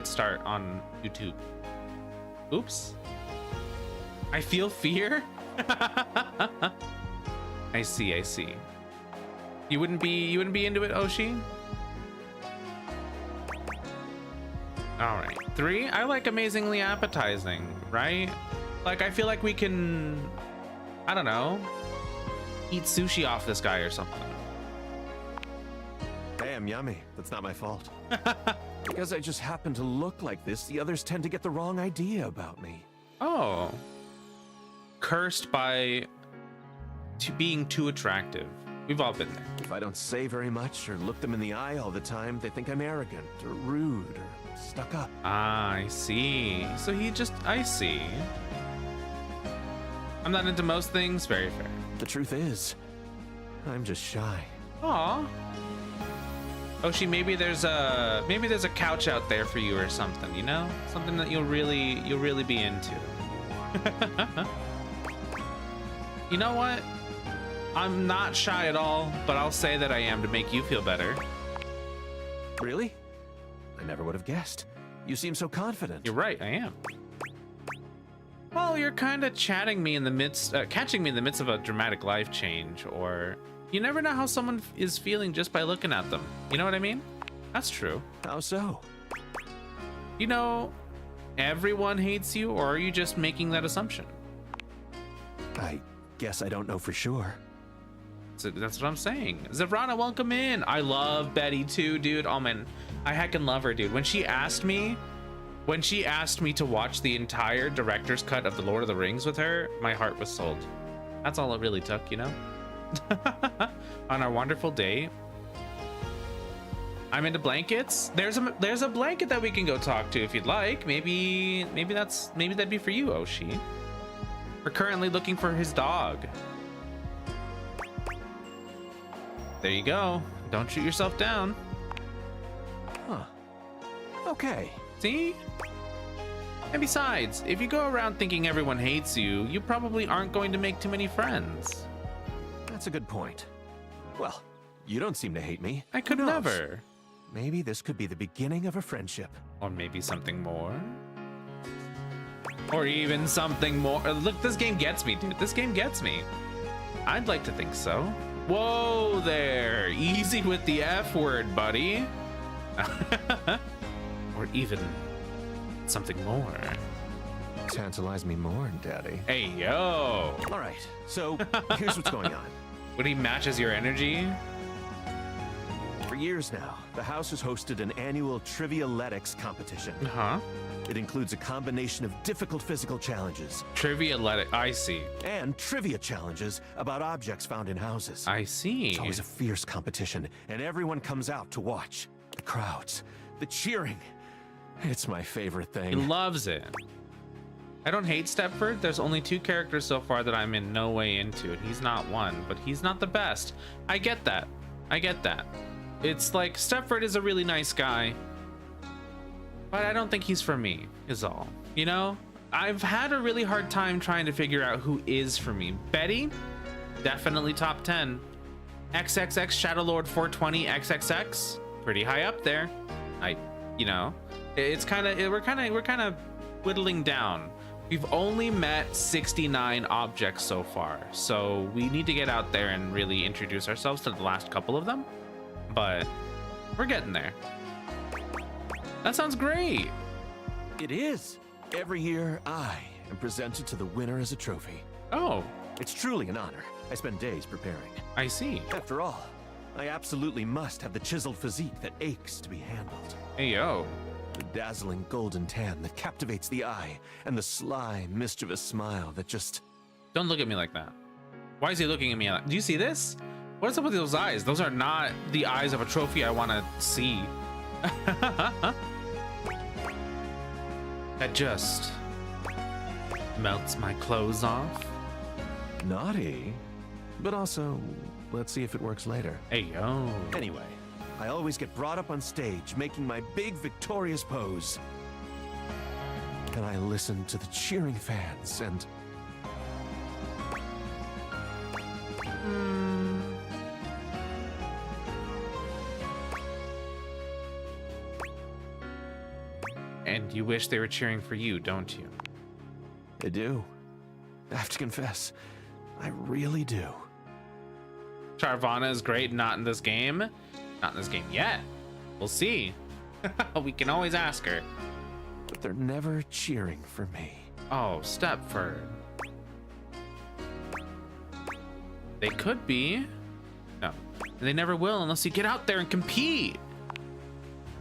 start on YouTube. Oops. I feel fear. I see. I see. You wouldn't be into it, Oshi? All right. 3. I like amazingly appetizing, right? Like I feel like we can, I don't know, eat sushi off this guy or something. Damn yummy. That's not my fault. Because I just happen to look like this, the others tend to get the wrong idea about me. Oh. Cursed by being too attractive. We've all been there. If I don't say very much or look them in the eye all the time, they think I'm arrogant or rude or stuck up. Ah, I see. So he just, I see. I'm not into most things. Very fair. The truth is, I'm just shy. Aw. Oshi, maybe there's a couch out there for you or something, you know? Something that you'll really be into. You know what? I'm not shy at all, but I'll say that I am to make you feel better. Really? I never would have guessed. You seem so confident. You're right, I am. Well, you're kind of catching me in the midst of a dramatic life change, or you never know how someone is feeling just by looking at them. You know what I mean? That's true. How so? You know, everyone hates you, or are you just making that assumption? I guess I don't know for sure. So that's what I'm saying. Zavrana, welcome in. I love Betty too, dude. Oh man, I heckin' love her, dude. When she asked me to watch the entire director's cut of The Lord of the Rings with her, my heart was sold. That's all it really took, you know? On our wonderful day. I'm into blankets. There's a blanket that we can go talk to if you'd like. Maybe that'd be for you, Oshi. We're currently looking for his dog. There you go. Don't shoot yourself down. Huh. Okay. See? And besides, if you go around thinking everyone hates you, you probably aren't going to make too many friends. That's a good point. Well, you don't seem to hate me. I could Who knows? never. Maybe this could be the beginning of a friendship. Or maybe something more. Or even something more. Look, this game gets me, dude. This game gets me. I'd like to think so. Whoa there. Easy with the F word, buddy. Or even something more. Tantalize me more, Daddy. Hey, yo. All right, so here's what's going on. When he matches your energy? For years now, the house has hosted an annual Trivialetics competition. Huh? It includes a combination of difficult physical challenges. Trivialetic, I see. And trivia challenges about objects found in houses. I see. It's always a fierce competition, and everyone comes out to watch. The crowds, the cheering. It's my favorite He thing. loves it. I don't hate Stepford. There's only 2 characters so far that I'm in no way into, and he's not one, but he's not the best. I get that. I get that. It's like Stepford is a really nice guy, but I don't think he's for me, is all. You know? I've had a really hard time trying to figure out who is for me. Betty? Definitely top 10. XXX Shadowlord 420 XXX? Pretty high up there. You know, it's kind of, we're kind of whittling down. We've only met 69 objects so far, so we need to get out there and really introduce ourselves to the last couple of them, but we're getting there. That sounds great. It is. Every year, I am presented to the winner as a trophy. Oh, It's truly an honor. I spend days preparing. I see. After all, I absolutely must have the chiseled physique that aches to be handled. Hey, yo. The dazzling golden tan that captivates the eye, and the sly, mischievous smile that just... Don't look at me like that. Why is he looking at me like that? Do you see this? What's up with those eyes? Those are not the eyes of a trophy I want to see. That just melts my clothes off. naughty. But also, let's see if it works later. Hey, yo. Anyway, I always get brought up on stage, making my big victorious pose. And I listen to the cheering fans and... And you wish they were cheering for you, don't you? I do. I have to confess, I really do. Charvana is great, not in this game. Not in this game yet. We'll see. We can always ask her. But they're never cheering for me. Oh, Stepford. They could be. No, they never will unless you get out there and compete.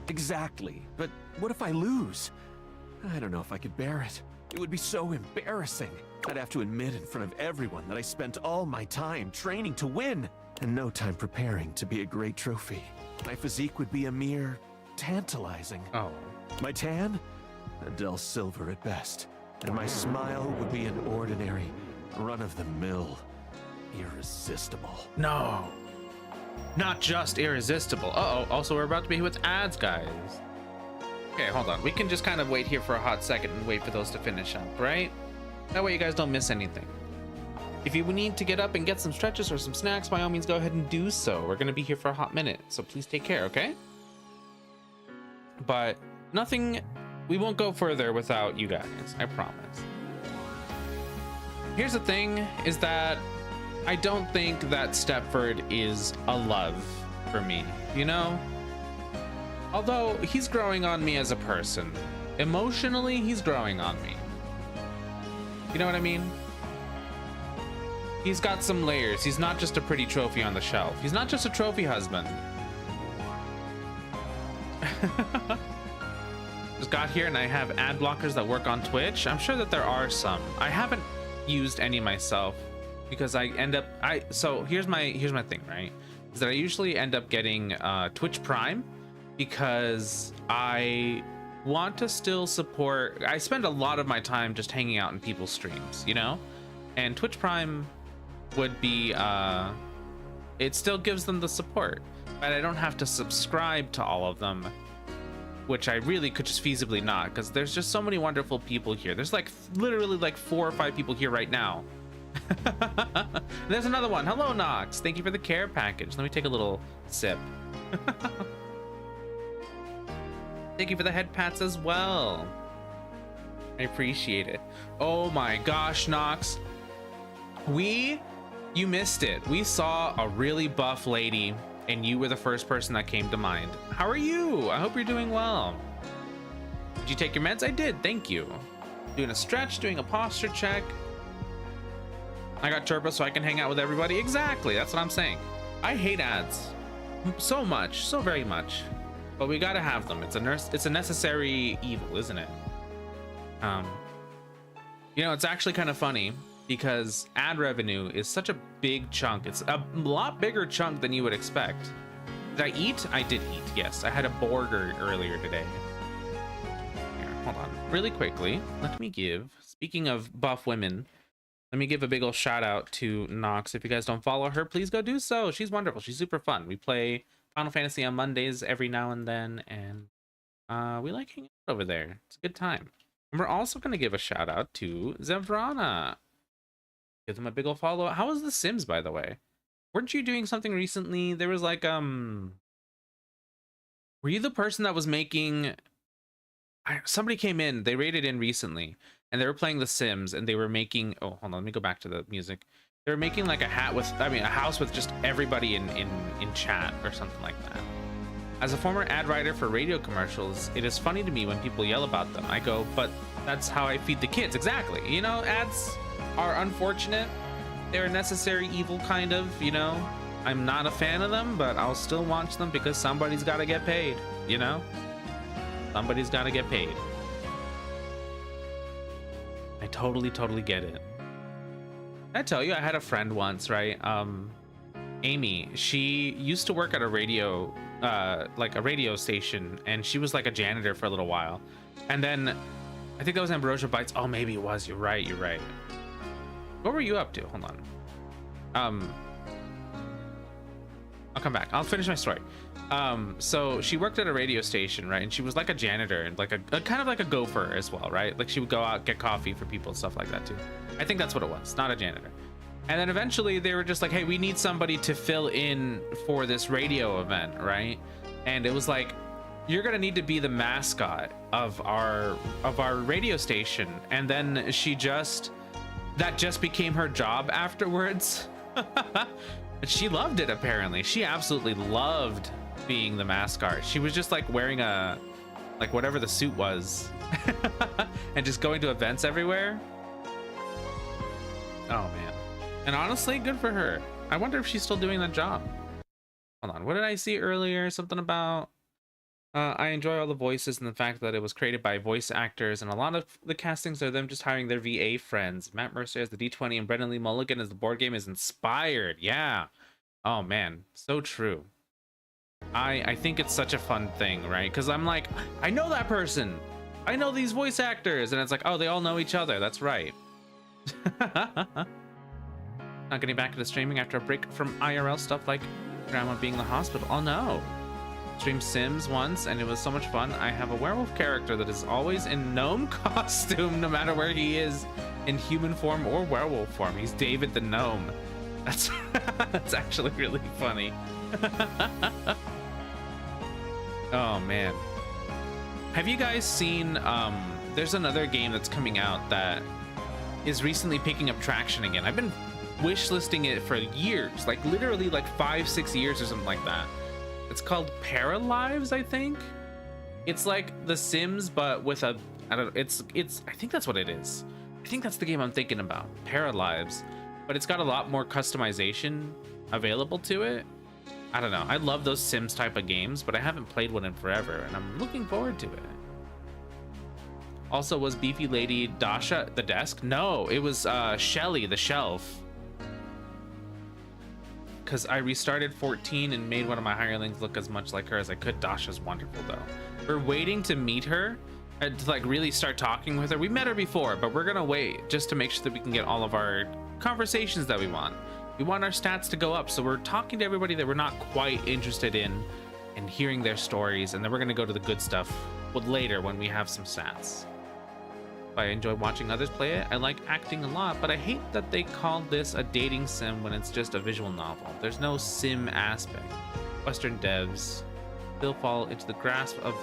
Exactly. But what if I lose? I don't know if I could bear it. It would be so embarrassing. I'd have to admit in front of everyone that I spent all my time training to win and no time preparing to be a great trophy. My physique would be a mere tantalizing. Oh. My tan? A dull silver at best. And my smile would be an ordinary, run-of-the-mill, irresistible. No. Not just irresistible. Uh-oh. Also, we're about to be hit with ads, guys. Okay, hold on. We can just kind of wait here for a hot second and wait for those to finish up, right? That way you guys don't miss anything. If you need to get up and get some stretches or some snacks, by all means, go ahead and do so. We're going to be here for a hot minute, so please take care, okay? But nothing... We won't go further without you guys, I promise. Here's the thing, is that I don't think that Stepford is a love for me, you know? Although he's growing on me as a person. Emotionally, he's growing on me. You know what I mean? He's got some layers. He's not just a pretty trophy on the shelf. He's not just a trophy husband. Just got here and I have ad blockers that work on Twitch. I'm sure that there are some. I haven't used any myself because I end up so here's my thing, right? Is that I usually end up getting Twitch Prime because I want to still support. I spend a lot of my time just hanging out in people's streams, you know? And Twitch Prime would be it still gives them the support, but I don't have to subscribe to all of them, which I really could just feasibly not, because there's just so many wonderful people here. There's like literally like 4 or 5 people here right now. There's another one. Hello, Nox. Thank you for the care package. Let me take a little sip. Thank you for the head pats as well. I appreciate it. Oh my gosh, Nox. You missed it. We saw a really buff lady and you were the first person that came to mind. How are you? I hope you're doing well. Did you take your meds? I did, thank you. Doing a stretch, doing a posture check. I got turbo so I can hang out with everybody. Exactly, that's what I'm saying. I hate ads so much, so very much, but we gotta have them. It's a necessary evil, isn't it? You know, it's actually kind of funny because ad revenue is such a big chunk. It's a lot bigger chunk than you would expect. Did I eat? I did eat, yes. I had a burger earlier today. Here, hold on. Really quickly, let me give, speaking of buff women, let me give a big ol' shout out to Nox. If you guys don't follow her, please go do so. She's wonderful. She's super fun. We play Final Fantasy on Mondays every now and then, and we like hanging out over there. It's a good time. And we're also going to give a shout out to Zevrana. Give them a big ol' follow. How was The Sims, by the way? Weren't you doing something recently? There was like, were you the person that was making... somebody came in, they raided in recently, and they were playing The Sims, and they were making... Oh, hold on, let me go back to the music. They were making like a house with just everybody in chat or something like that. As a former ad writer for radio commercials, it is funny to me when people yell about them. I go, but that's how I feed the kids. Exactly. You know, ads are unfortunate. They're a necessary evil, kind of, you know. I'm not a fan of them, but I'll still watch them because somebody's got to get paid, you know? Somebody's got to get paid. I totally get it. I tell you, I had a friend once, right? Amy, she used to work at a radio, like a radio station, and she was like a janitor for a little while. And then I think that was Ambrosia Bites. Oh, maybe it was. You're right. What were you up to? Hold on. I'll come back. I'll finish my story. So she worked at a radio station, right? And she was like a janitor and like a kind of like a gopher as well, right? Like she would go out, get coffee for people and stuff like that too. I think that's what it was, not a janitor. And then eventually they were just like, hey, we need somebody to fill in for this radio event, right? And it was like you're gonna need to be the mascot of our radio station. And then that just became her job afterwards. And she loved it, apparently. She absolutely loved being the mascot. She was just like wearing like whatever the suit was and just going to events everywhere. Oh man. And honestly, good for her. I wonder if she's still doing that job. Hold on, what did I see earlier? Something about I enjoy all the voices and the fact that it was created by voice actors, and a lot of the castings are them just hiring their VA friends. Matt Mercer as the D20 and Brendan Lee Mulligan as the board game is inspired. Yeah. Oh man, so true. I think it's such a fun thing, right? Because I'm like, I know that person. I know these voice actors. And it's like, oh, they all know each other. That's right. Not getting back into streaming after a break from IRL stuff like grandma being in the hospital. Oh no. Streamed Sims once and it was so much fun. I have a werewolf character that is always in gnome costume no matter where he is, in human form or werewolf form. He's David the gnome. That's that's actually really funny. Oh man, have you guys seen there's another game that's coming out that is recently picking up traction again. I've been wish listing it for years, like literally like 5-6 years or something like that. It's called Paralives, I think. It's like The Sims, but with a, I don't know, it's I think that's what it is. I think that's the game I'm thinking about, Paralives, but it's got a lot more customization available to it. I don't know. I love those Sims type of games, but I haven't played one in forever, and I'm looking forward to it. Also, was Beefy Lady Dasha the desk? No, it was Shelly the shelf. Because I restarted 14 and made one of my hirelings look as much like her as I could. Dasha's wonderful, though. We're waiting to meet her, to like really start talking with her. We met her before, but we're gonna wait just to make sure that we can get all of our conversations that we want. We want our stats to go up, so we're talking to everybody that we're not quite interested in and hearing their stories, and then we're gonna go to the good stuff later when we have some stats. I enjoy watching others play it. I like acting a lot, but I hate that they call this a dating sim when it's just a visual novel. There's no sim aspect. Western devs still fall into the grasp of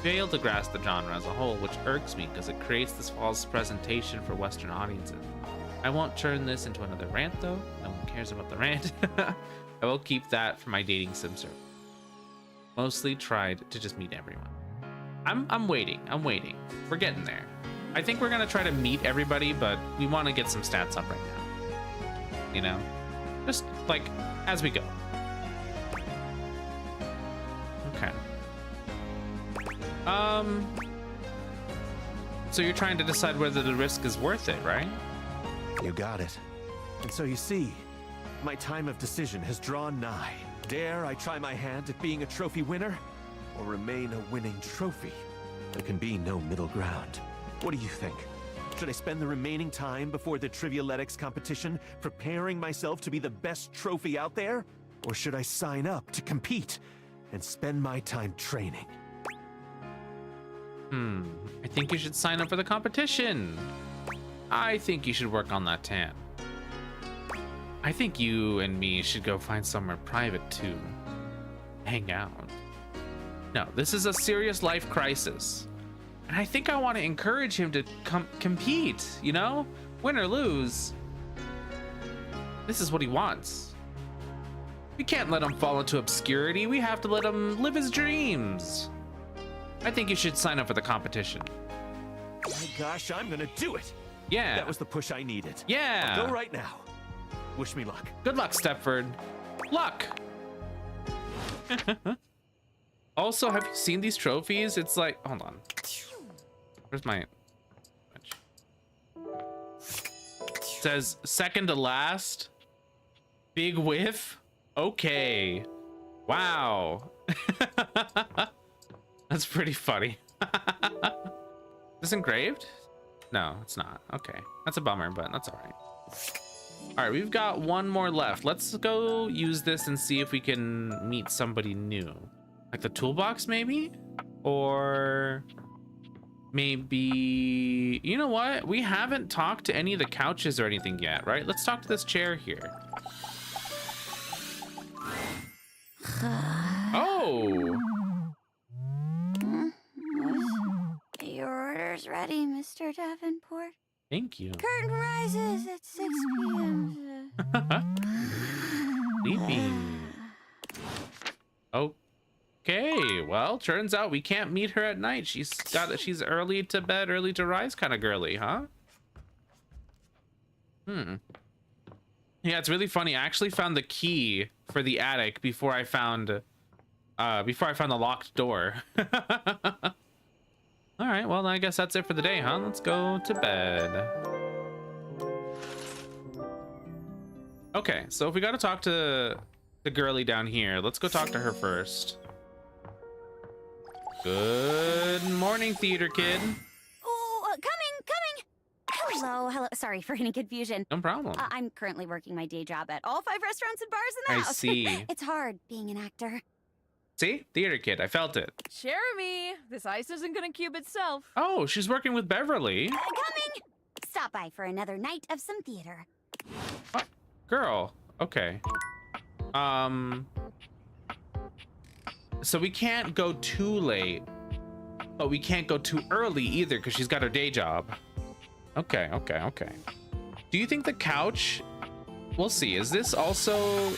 fail to grasp the genre as a whole, which irks me because it creates this false presentation for Western audiences. I won't turn this into another rant though. No one cares about the rant. I will keep that for my dating sim server. Mostly tried to just meet everyone. I'm waiting. We're getting there. I think we're gonna try to meet everybody, but we want to get some stats up right now. You know, just like as we go. Okay. So you're trying to decide whether the risk is worth it, right? You got it. And so you see, my time of decision has drawn nigh. Dare I try my hand at being a trophy winner, or remain a winning trophy? There can be no middle ground. What do you think? Should I spend the remaining time before the Trivialetics competition preparing myself to be the best trophy out there? Or should I sign up to compete and spend my time training? I think you should sign up for the competition. I think you should work on that tan. I think you and me should go find somewhere private to hang out. No, this is a serious life crisis. And I think I want to encourage him to compete, you know? Win or lose. This is what he wants. We can't let him fall into obscurity. We have to let him live his dreams. I think you should sign up for the competition. My gosh, I'm gonna do it. Yeah. That was the push I needed. Yeah. I'll go right now. Wish me luck. Good luck, Stepford. Luck. Also, have you seen these trophies? It's like, hold on. Where's my... It says second to last. Big whiff. Okay. Wow. That's pretty funny. Is this engraved? No, it's not. Okay. That's a bummer, but that's all right. All right, we've got one more left. Let's go use this and see if we can meet somebody new. Like the toolbox, maybe? Or... maybe, you know what? We haven't talked to any of the couches or anything yet, right? Let's talk to this chair here. Oh. Dinner's ready, Mr. Davenport. Thank you. Curtain rises at 6 p.m. Sleeping. Okay, well, turns out we can't meet her at night. She's early to bed, early to rise kind of girly, huh? Yeah, it's really funny. I actually found the key for the attic before I found the locked door. All right, well, I guess that's it for the day, huh? Let's go to bed. Okay, so if we got to talk to the girly down here, let's go talk to her first. Good morning, theater kid. Oh, coming. Hello. Sorry for any confusion. No problem. I'm currently working my day job at all 5 restaurants and bars in the house. I see. It's hard being an actor. See? Theater kid, I felt it. Jeremy, this ice isn't gonna cube itself. Oh, she's working with Beverly. Coming! Stop by for another night of some theater. Girl, okay. So we can't go too late, but we can't go too early either because she's got her day job. Okay. Do you think the couch, we'll see, is this also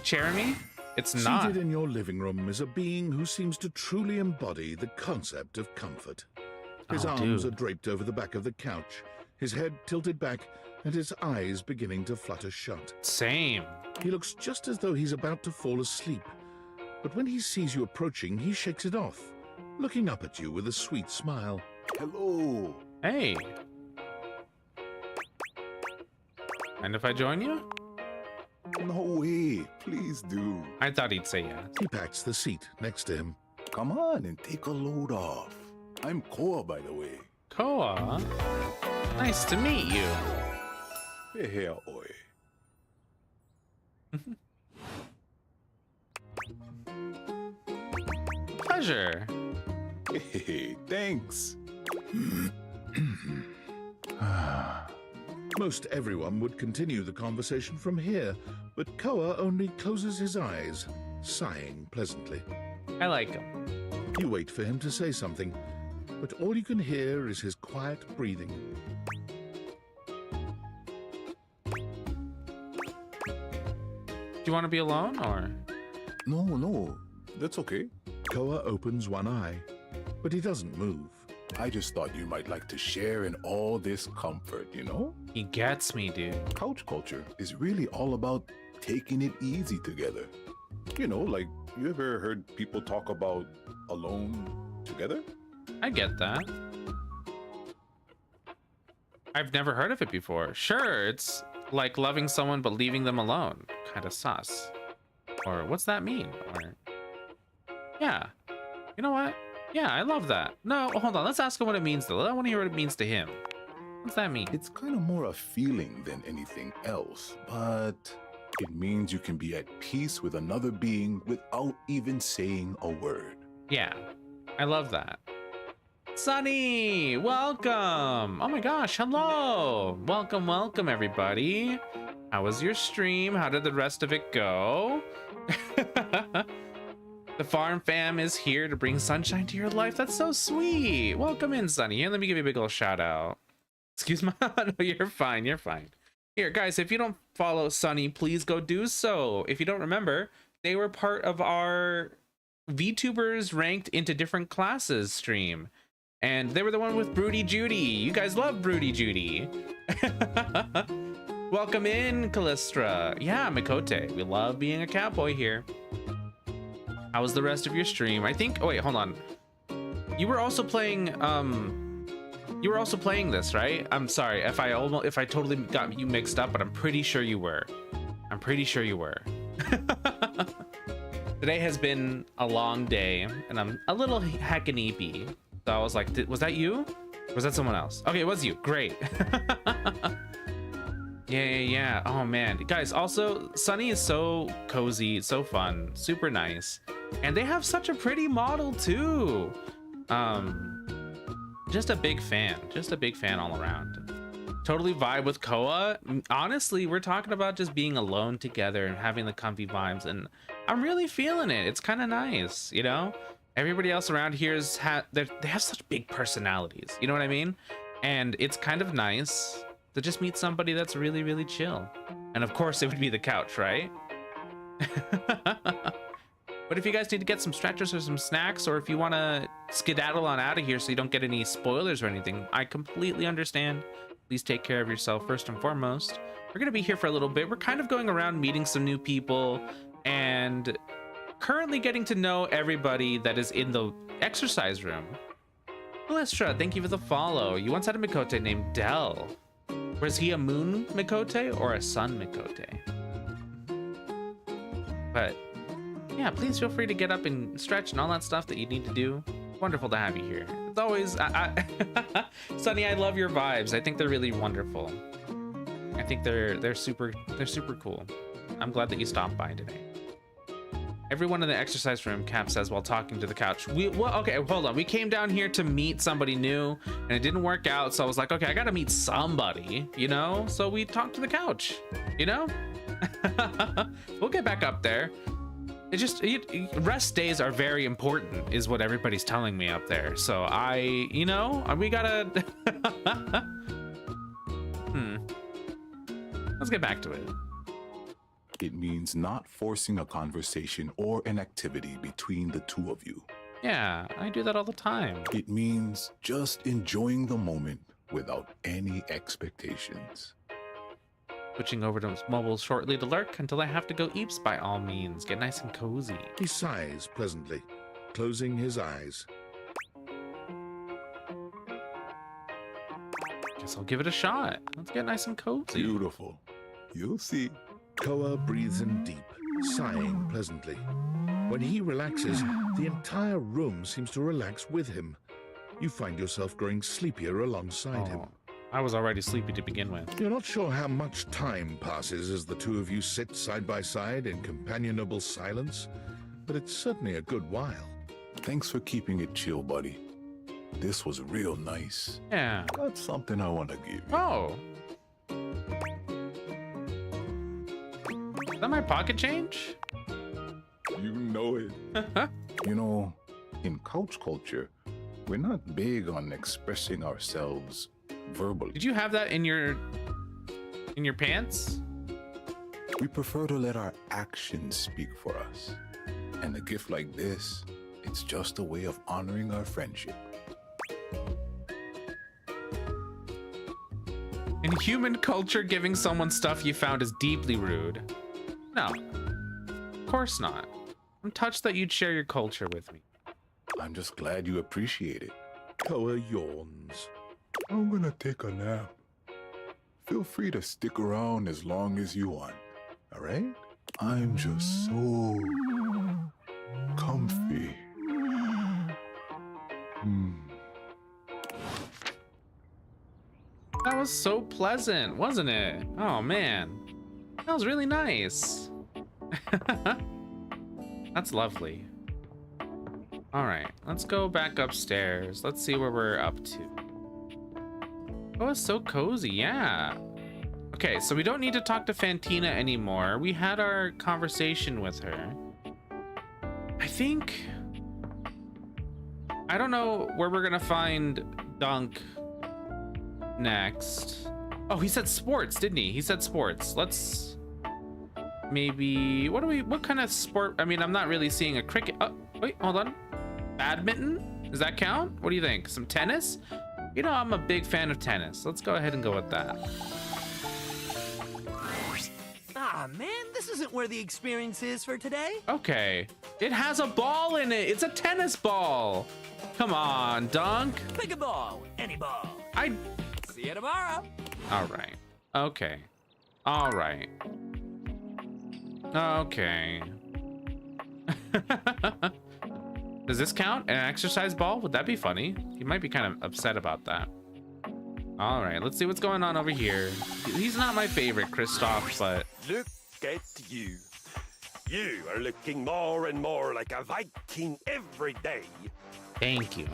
Jeremy? It's not. Seated in your living room is a being who seems to truly embody the concept of comfort. His arms are draped over the back of the couch, his head tilted back, and his eyes beginning to flutter shut. Same. He looks just as though he's about to fall asleep. But when he sees you approaching, he shakes it off, looking up at you with a sweet smile. Hello. Hey. And if I join you? No way. Please do. I thought he'd say yes. He pats the seat next to him. Come on and take a load off. I'm Koa, by the way. Koa? Nice to meet you. Hey, oi. Pleasure. Hey, thanks. Most everyone would continue the conversation from here, but Koa only closes his eyes, sighing pleasantly. I like him. You wait for him to say something, but all you can hear is his quiet breathing. Do you want to be alone or? No, that's okay. Koa opens one eye, but he doesn't move. I just thought you might like to share in all this comfort, you know? He gets me, dude. Couch culture is really all about taking it easy together. You know, like, you ever heard people talk about alone together? I get that. I've never heard of it before. Sure, it's like loving someone but leaving them alone. Kind of sus. Or what's that mean? Or yeah. You know what? Yeah, I love that. No, hold on. Let's ask him what it means though. I want to hear what it means to him. What's that mean? It's kind of more a feeling than anything else, but it means you can be at peace with another being without even saying a word. Yeah, I love that. Sunny, welcome. Oh my gosh, hello. Welcome, everybody. How was your stream? How did the rest of it go? The farm fam is here to bring sunshine to your life. That's so sweet. Welcome in, Sunny. Here, let me give you a big old shout out. Excuse me. No, you're fine. You're fine. Here, guys, if you don't follow Sunny, please go do so. If you don't remember, they were part of our VTubers ranked into different classes stream. And they were the one with Broody Judy. You guys love Broody Judy. Welcome in, Callistra. Yeah, Mikote. We love being a Catboy here. How was the rest of your stream? I think, oh wait, hold on. You were also playing this, right? I'm sorry if I totally got you mixed up, but I'm pretty sure you were. I'm pretty sure you were. Today has been a long day and I'm a little heckaneepy. So I was like, was that you? Or was that someone else? Okay, it was you. Great. Yeah. Oh man, guys, also Sunny is so cozy, so fun, super nice. And they have such a pretty model too. Just a big fan all around. Totally vibe with Koa. Honestly, we're talking about just being alone together and having the comfy vibes, and I'm really feeling it. It's kind of nice, you know? Everybody else around here they have such big personalities. You know what I mean? And it's kind of nice to just meet somebody that's really, really chill. And of course, it would be the couch, right? But if you guys need to get some stretchers or some snacks, or if you want to skedaddle on out of here so you don't get any spoilers or anything, I completely understand. Please take care of yourself first and foremost. We're going to be here for a little bit. We're kind of going around meeting some new people and currently getting to know everybody that is in the exercise room. Alestra, thank you for the follow. You once had a Mikote named Dell. Was he a moon Mikote or a sun Mikote? But yeah, please feel free to get up and stretch and all that stuff that you need to do. Wonderful to have you here. It's always, Sunny, I love your vibes. I think they're really wonderful. I think they're super cool. I'm glad that you stopped by today. Everyone in the exercise room, Cap says while talking to the couch. Okay, hold on. We came down here to meet somebody new and it didn't work out. So I was like, okay, I gotta meet somebody, you know? So we talked to the couch, you know? We'll get back up there. Rest days are very important is what everybody's telling me up there. So we gotta, let's get back to it. It means not forcing a conversation or an activity between the two of you. Yeah, I do that all the time. It means just enjoying the moment without any expectations. Switching over to mobile shortly to lurk until I have to go eeps by all means. Get nice and cozy. He sighs pleasantly, closing his eyes. Guess I'll give it a shot. Let's get nice and cozy. Beautiful. You'll see. Koa breathes in deep, sighing pleasantly. When he relaxes, the entire room seems to relax with him. You find yourself growing sleepier alongside him. I was already sleepy to begin with. You're not sure how much time passes as the two of you sit side by side in companionable silence, but it's certainly a good while. Thanks for keeping it chill, buddy. This was real nice. Yeah. Got something I want to give you. Oh. Is that my pocket change? You know it. You know, in couch culture, we're not big on expressing ourselves verbally. Did you have that in your pants? We prefer to let our actions speak for us. And a gift like this, it's just a way of honoring our friendship. In human culture, giving someone stuff you found is deeply rude. No, of course not. I'm touched that you'd share your culture with me. I'm just glad you appreciate it. Koa yawns. I'm gonna take a nap. Feel free to stick around as long as you want, all right? I'm just so comfy. That was so pleasant, wasn't it? Oh man, that was really nice. That's lovely. All right, let's go back upstairs. Let's see where we're up to. Oh, it's so cozy, yeah. Okay, so we don't need to talk to Fantina anymore. We had our conversation with her. I don't know where we're gonna find Dunk next. Oh, he said sports, didn't he? He said sports. Let's maybe, what kind of sport? I mean, I'm not really seeing a cricket. Oh, wait, hold on. Badminton? Does that count? What do you think? Some tennis? You know, I'm a big fan of tennis. Let's go ahead and go with that. Ah, man, this isn't where the experience is for today. Okay. It has a ball in it. It's a tennis ball. Come on, Dunk. Pick a ball, any ball. See you tomorrow. All right. Okay. All right. Okay. Does this count? An exercise ball? Would that be funny? He might be kind of upset about that. All right, let's see what's going on over here. He's not my favorite, Kristoff, but... Look at you. You are looking more and more like a Viking every day. Thank you.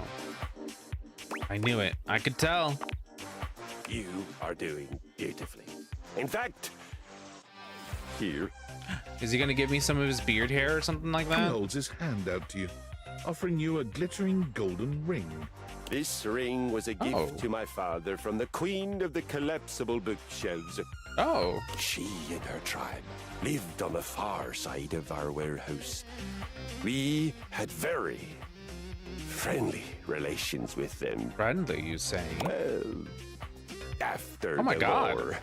I knew it. I could tell. You are doing beautifully. In fact, here. Is he gonna give me some of his beard hair or something like He that? holds his hand out to you. offering you a glittering golden ring. This ring was a gift to my father from the queen of the collapsible bookshelves. Oh. She and her tribe lived on the far side of our warehouse. We had very friendly relations with them. Friendly, you say? Well, after Oh my the God. war.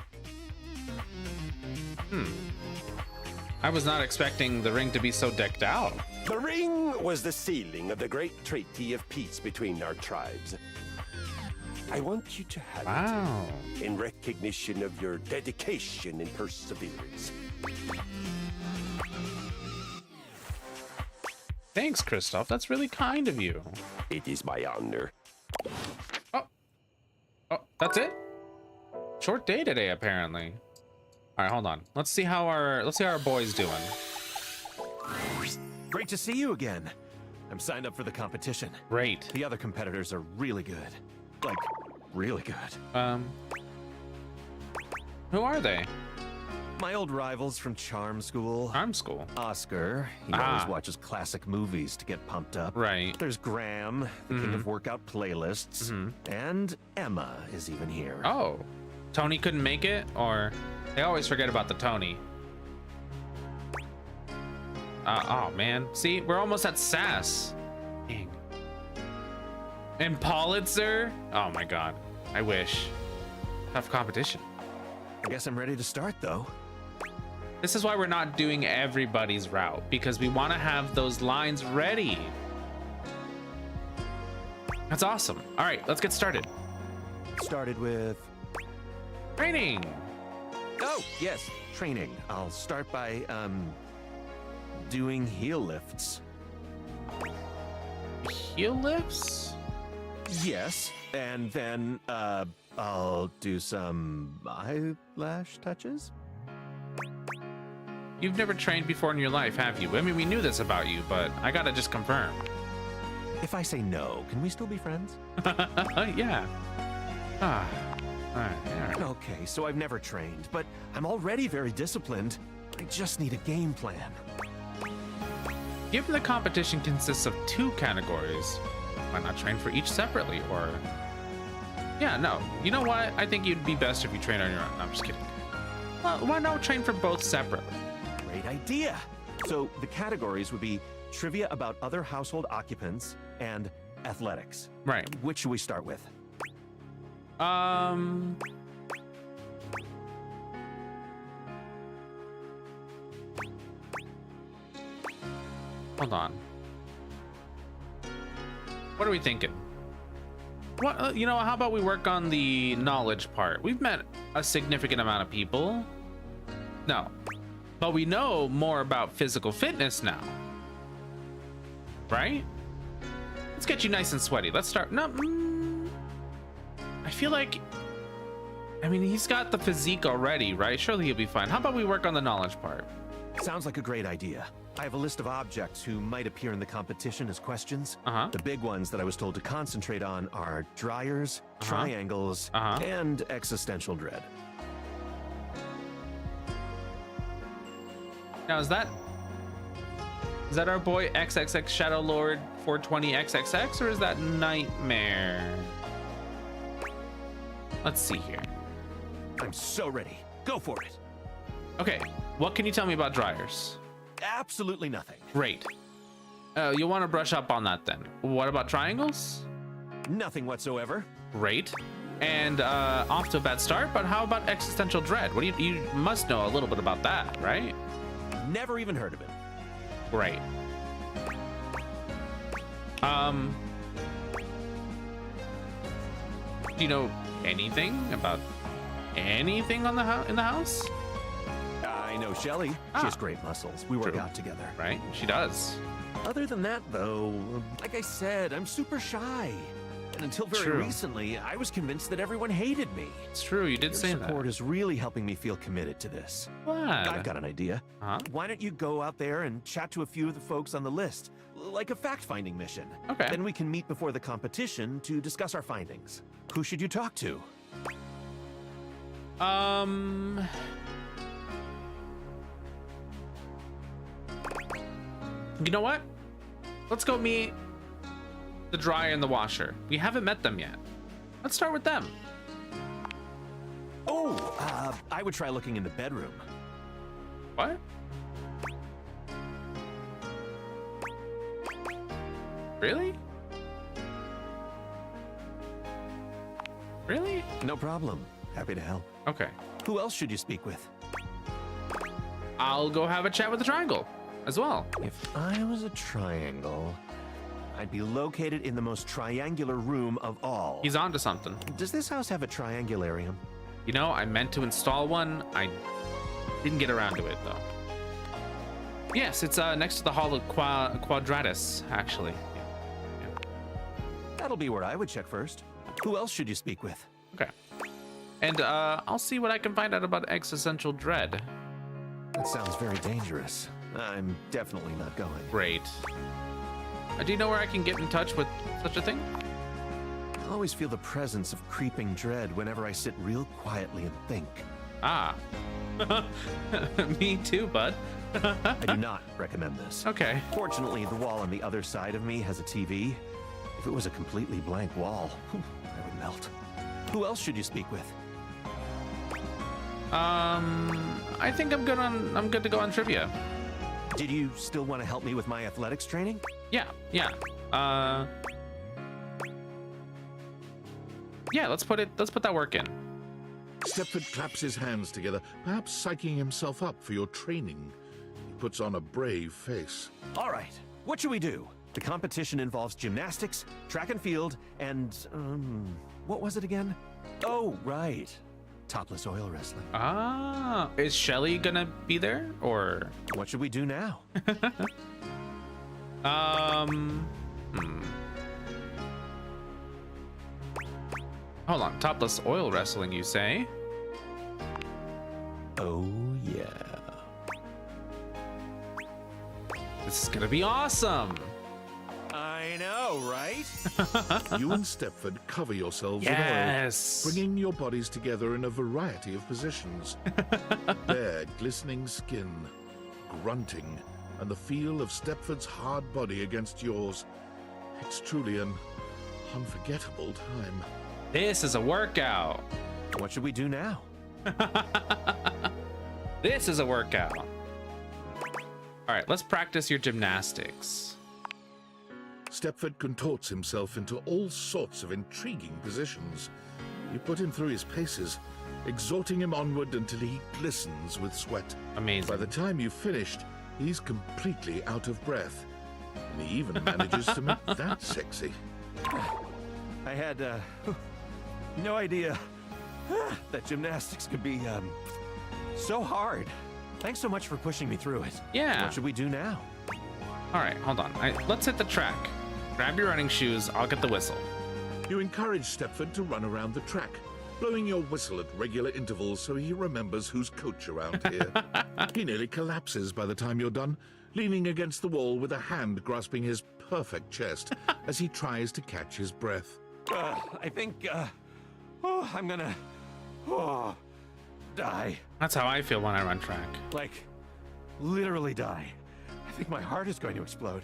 I was not expecting the ring to be so decked out. The ring was the sealing of the great treaty of peace between our tribes. I want you to have Wow. it in recognition of your dedication and perseverance. Thanks, Kristoff. That's really kind of you. It is my honor. Oh, that's it? Short day today, apparently. All right, hold on. Let's see how our boy's doing. Great to see you again. I'm signed up for the competition. Great. The other competitors are really good. Like, really good. Who are they? My old rivals from Charm School. Charm School. Oscar, he always watches classic movies to get pumped up. Right. There's Graham, the king of workout playlists. And Emma is even here. Oh, Tony couldn't make it, or they always forget about the Tony. Oh man, see, we're almost at SAS. Dang. And Pulitzer? Oh my God, I wish. Tough competition. I guess I'm ready to start, though. This is why we're not doing everybody's route, because we want to have those lines ready. That's awesome. All right, let's get started. Started with... Training. Oh, yes, training. I'll start by, doing heel lifts. Heel lifts? Yes, and then, I'll do some eyelash touches. You've never trained before in your life, have you? I mean, we knew this about you, but I gotta just confirm. If I say no, can we still be friends? Yeah. Ah. All right. Okay, so I've never trained, but I'm already very disciplined. I just need a game plan. Given the competition consists of 2 categories, why not train for each separately? Or, yeah, no. You know what? I think you'd be best if you train on your own. No, I'm just kidding. Well, why not train for both separately? Great idea. So the categories would be trivia about other household occupants and athletics. Right. Which should we start with? Hold on. What are we thinking? What, you know, how about we work on the knowledge part? We've met a significant amount of people. No. But we know more about physical fitness now. Right? Let's get you nice and sweaty. Let's start. No. I feel like, I mean, he's got the physique already, right? Surely he'll be fine. How about we work on the knowledge part? Sounds like a great idea. I have a list of objects who might appear in the competition as questions. Uh-huh. The big ones that I was told to concentrate on are dryers, triangles, Uh-huh. and existential dread. Now, is that our boy XXX Shadow Lord 420XXX, or is that Nightmare? Let's see here. I'm so ready. Go for it. Okay, what can you tell me about dryers? Absolutely nothing. Great. You'll want to brush up on that then. What about triangles? Nothing whatsoever. Great. And off to a bad start, but how about existential dread? What do you must know a little bit about that, right? Never even heard of it. Great. Do you know anything about anything on in the house? I know Shelly. She has great muscles. We work True. out together. Right, she does. Other than that, though, like I said, I'm super shy. And until very True. recently, I was convinced that everyone hated me. It's true, you did Your say support that. is really helping me feel committed to this. Glad. I've got an idea. Uh-huh. Why don't you go out there and chat to a few of the folks on the list, like a fact-finding mission? Okay. Then we can meet before the competition to discuss our findings. Who should you talk to? You know what? Let's go meet the dryer and the washer. We haven't met them yet. Let's start with them. Oh, I would try looking in the bedroom. What? Really? Really? No problem. Happy to help. Okay. Who else should you speak with? I'll go have a chat with the triangle as well. If I was a triangle, I'd be located in the most triangular room of all. He's onto something. Does this house have a triangularium? You know, I meant to install one. I didn't get around to it, though. Yes, it's next to the Hall of Quadratus, actually. Yeah. That'll be where I would check first. Who else should you speak with? Okay. And I'll see what I can find out about existential dread. That sounds very dangerous. I'm definitely not going. Great. Do you know where I can get in touch with such a thing? I always feel the presence of creeping dread whenever I sit real quietly and think. Ah. Me too, bud. I do not recommend this. Okay. Fortunately, the wall on the other side of me has a TV. If it was a completely blank wall, I would melt. Who else should you speak with? I think I'm good to go on trivia. Did you still want to help me with my athletics training? Yeah. Yeah, let's put that work in. Stepford claps his hands together, perhaps psyching himself up for your training. He puts on a brave face. All right, what should we do? The competition involves gymnastics, track and field, and, what was it again? Oh, right. Topless oil wrestling. Ah, is Shelly gonna be there, or? What should we do now? Hold on, topless oil wrestling, you say? Oh, yeah. This is gonna be awesome! I know, right? You and Stepford cover yourselves Yes! with oil, bringing your bodies together in a variety of positions. Bare, glistening skin, grunting, and the feel of Stepford's hard body against yours. It's truly an unforgettable time. This is a workout! What should we do now? This is a workout! Alright, let's practice your gymnastics. Stepford contorts himself into all sorts of intriguing positions. You put him through his paces, exhorting him onward until he glistens with sweat. Amazing. By the time you've finished, he's completely out of breath. And he even manages to make that sexy. I had, no idea that gymnastics could be, so hard. Thanks so much for pushing me through it. Yeah. What should we do now? Alright, hold on. Let's hit the track. Grab your running shoes, I'll get the whistle. You encourage Stepford to run around the track, blowing your whistle at regular intervals so he remembers who's coach around here. He nearly collapses by the time you're done, leaning against the wall with a hand grasping his perfect chest as he tries to catch his breath. I think, I'm gonna, die. That's how I feel when I run track. Like, literally die. I think my heart is going to explode.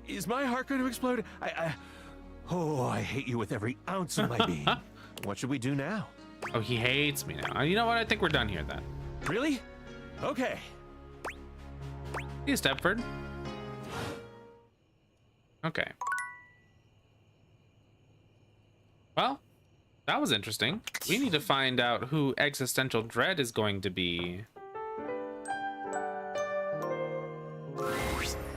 Is my heart going to explode? I hate you with every ounce of my being. What should we do now? Oh, he hates me now. You know what? I think we're done here then. Really? Okay. See you, Stepford. Okay. Well, that was interesting. We need to find out who Existential Dread is going to be.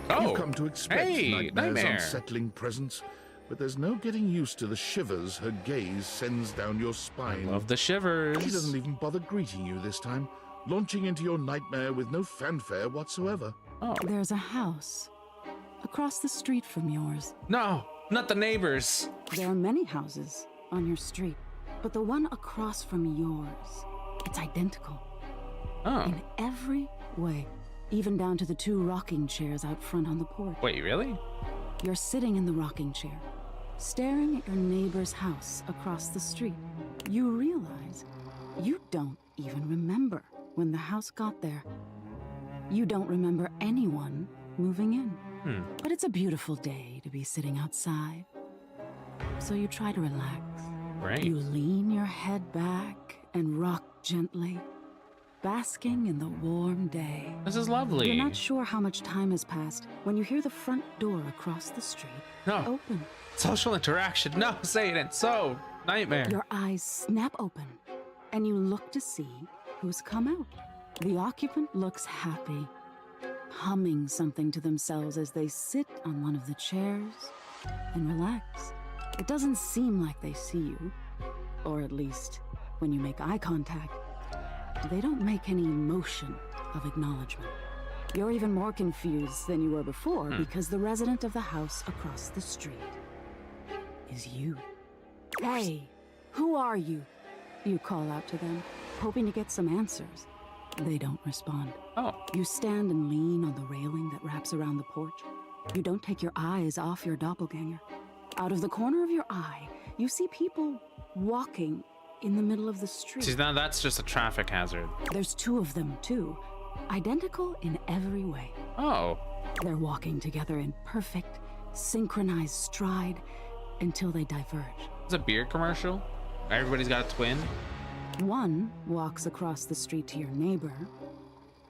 Oh, You've come to expect hey, Nightmare's Nightmare. unsettling presence, but there's no getting used to the shivers her gaze sends down your I spine. love the shivers. She doesn't even bother greeting you this time, launching into your nightmare with no fanfare whatsoever. Oh, There's a house across the street from yours. no, not the neighbors. There are many houses on your street, but the one across from yours, it's identical Oh, in every way, even down to the 2 rocking chairs out front on the porch. wait, really? You're sitting in the rocking chair, staring at your neighbor's house across the street. You realize you don't even remember when the house got there. You don't remember anyone moving in. But it's a beautiful day to be sitting outside, So you try to relax. Great. You lean your head back and rock gently, basking in the warm day. This is lovely. You're not sure how much time has passed when you hear the front door across the street open. Social interaction. No, say it ain't so. Nightmare. Your eyes snap open, and you look to see who's come out. The occupant looks happy, humming something to themselves as they sit on one of the chairs and relax. It doesn't seem like they see you, or at least when you make eye contact, they don't make any motion of acknowledgement. You're even more confused than you were before because the resident of the house across the street is you. Hey, who are you? You call out to them, hoping to get some answers. They don't respond. Oh. You stand and lean on the railing that wraps around the porch. You don't take your eyes off your doppelganger. Out of the corner of your eye, you see people walking in the middle of the street. See, now that's just a traffic hazard. There's two of them, too. Identical in every way. Oh. They're walking together in perfect, synchronized stride until they diverge. It's a beer commercial. Everybody's got a twin. One walks across the street to your neighbor,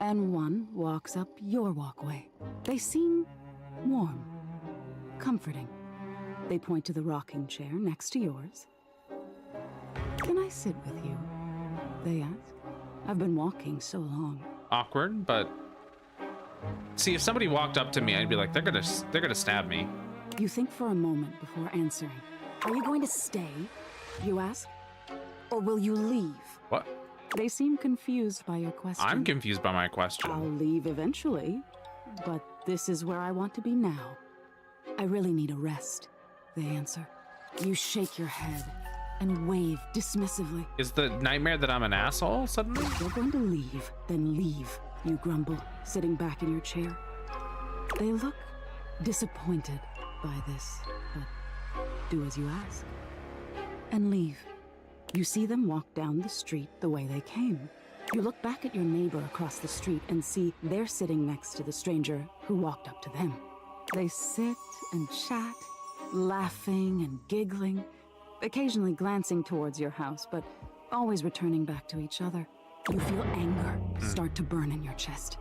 and one walks up your walkway. They seem warm, comforting. They point to the rocking chair next to yours. Can I sit with you? They ask. I've been walking so long. Awkward, but see, if somebody walked up to me, I'd be like, they're gonna stab me. You think for a moment before answering. Are you going to stay? You ask. Or will you leave? What? They seem confused by your question. I'm confused by my question. I'll leave eventually, but this is where I want to be now. I really need a rest, they answer. You shake your head and wave dismissively. Is the nightmare that I'm an asshole suddenly? You're going to leave, then leave, you grumble, sitting back in your chair. They look disappointed by this, but do as you ask. And leave. You see them walk down the street the way they came. You look back at your neighbor across the street and see they're sitting next to the stranger who walked up to them. They sit and chat, laughing and giggling, occasionally glancing towards your house, but always returning back to each other. You feel anger start to burn in your chest.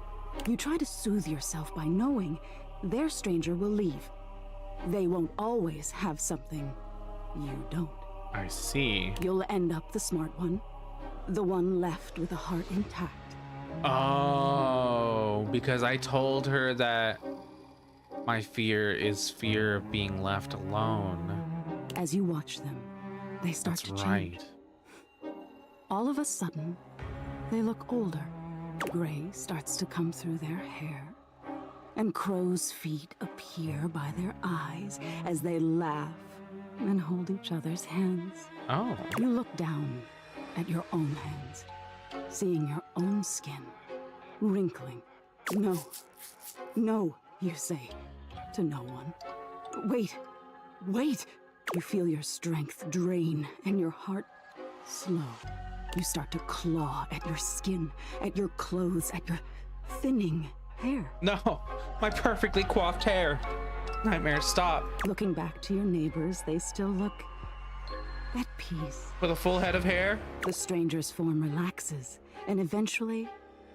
You try to soothe yourself by knowing their stranger will leave. They won't always have something you don't. I see. You'll end up the smart one, the one left with a heart intact. Oh, because I told her that my fear is fear of being left alone. As you watch them, they start to change. Right. All of a sudden, they look older. Gray starts to come through their hair, and crow's feet appear by their eyes as they laugh and hold each other's hands. Oh. You look down at your own hands, seeing your own skin wrinkling. No, no, you say to no one. Wait, wait! You feel your strength drain and your heart slow. You start to claw at your skin, at your clothes, at your thinning hair. No, my perfectly coiffed hair. Nightmare, stop. Looking back to your neighbors, they still look at peace. With a full head of hair? The stranger's form relaxes and eventually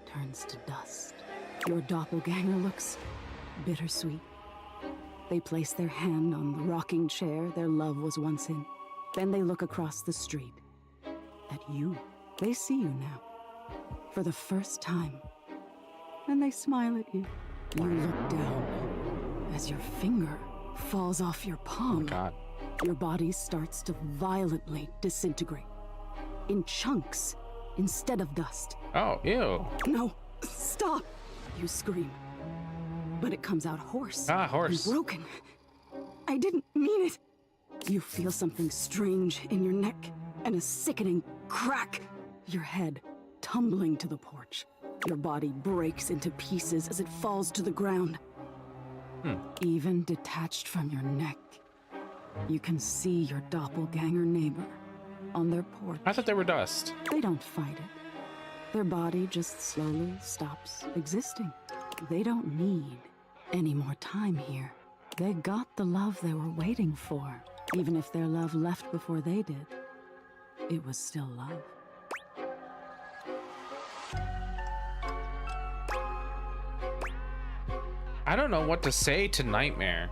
turns to dust. Your doppelganger looks bittersweet. They place their hand on the rocking chair their love was once in. Then they look across the street at you. They see you now for the first time, and they smile at you. You look down as your finger falls off your palm. Oh, God. Your body starts to violently disintegrate in chunks instead of dust. Oh, ew. No, stop! You scream, but it comes out hoarse. Ah, hoarse. And broken. I didn't mean it. You feel something strange in your neck and a sickening crack. Your head tumbling to the porch. Your body breaks into pieces as it falls to the ground. Even detached from your neck, you can see your doppelganger neighbor on their porch. I thought they were dust. They don't fight it. Their body just slowly stops existing. They don't need any more time here. They got the love they were waiting for. Even if their love left before they did, it was still love. I don't know what to say to Nightmare.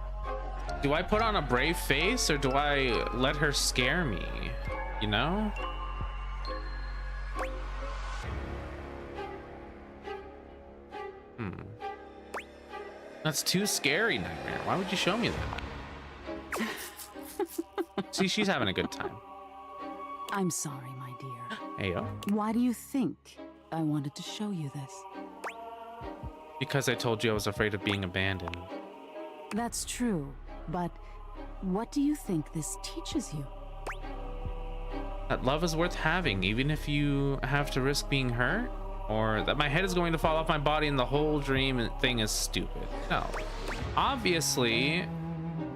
Do I put on a brave face or do I let her scare me? You know? That's too scary, Nightmare. Why would you show me that? See, she's having a good time. I'm sorry, my dear. Heyo. Why do you think I wanted to show you this? Because I told you I was afraid of being abandoned. That's true, but what do you think this teaches you? That love is worth having, even if you have to risk being hurt? Or that my head is going to fall off my body and the whole dream thing is stupid. No. Obviously,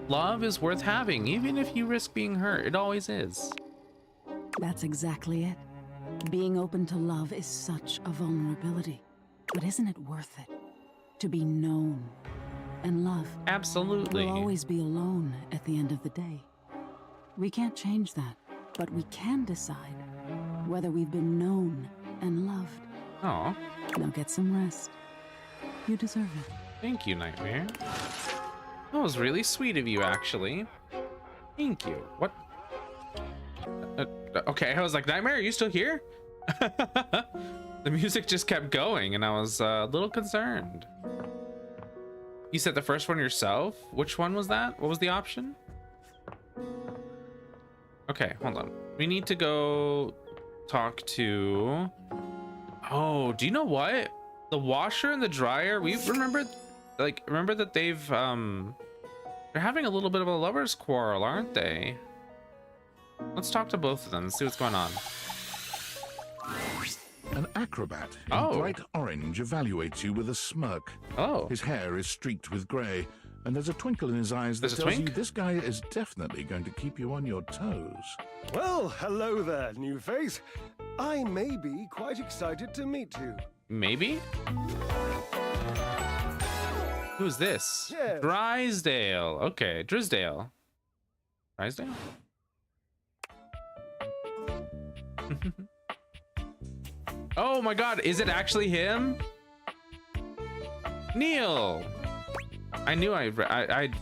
love is worth having, even if you risk being hurt. It always is. That's exactly it. Being open to love is such a vulnerability. But isn't it worth it? To be known and loved. Absolutely. We'll always be alone at the end of the day. We can't change that, but we can decide whether we've been known and loved. Oh. Now get some rest. You deserve it. Thank you, Nightmare. That was really sweet of you, actually. Thank you. What? Okay, I was like, Nightmare, are you still here? The music just kept going, and I was a little concerned. You said the first one yourself? Which one was that? What was the option? Okay, hold on. We need to go talk to... Oh, do you know what? The washer and the dryer, we remember that they've, they're having a little bit of a lover's quarrel, aren't they? Let's talk to both of them and see what's going on. An acrobat in Oh. bright orange evaluates you with a smirk. Oh. His hair is streaked with grey, and there's a twinkle in his eyes that There's a tells you twink? this guy is definitely going to keep you on your toes. Well, hello there, new face. I may be quite excited to meet you. Maybe? Who's this? Yes. Drysdale. Okay, Drysdale. Drysdale? Oh my god, is it actually him? Neil! I knew I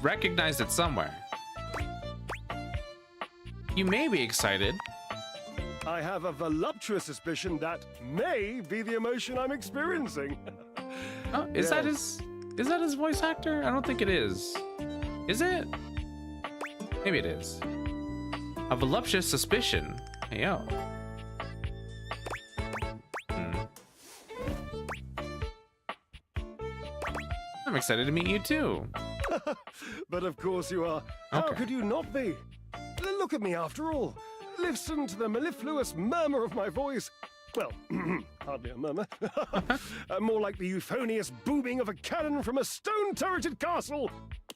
recognized it somewhere. You may be excited. I have a voluptuous suspicion that may be the emotion I'm experiencing. Oh, is that his voice actor? I don't think it is. Is it? Maybe it is. A voluptuous suspicion. Hey, yo. I'm excited to meet you too. But of course you are. How Okay. could you not be? Look at me after all. Listen to the mellifluous murmur of my voice. Well, hardly a murmur. More like the euphonious booming of a cannon from a stone-turreted castle.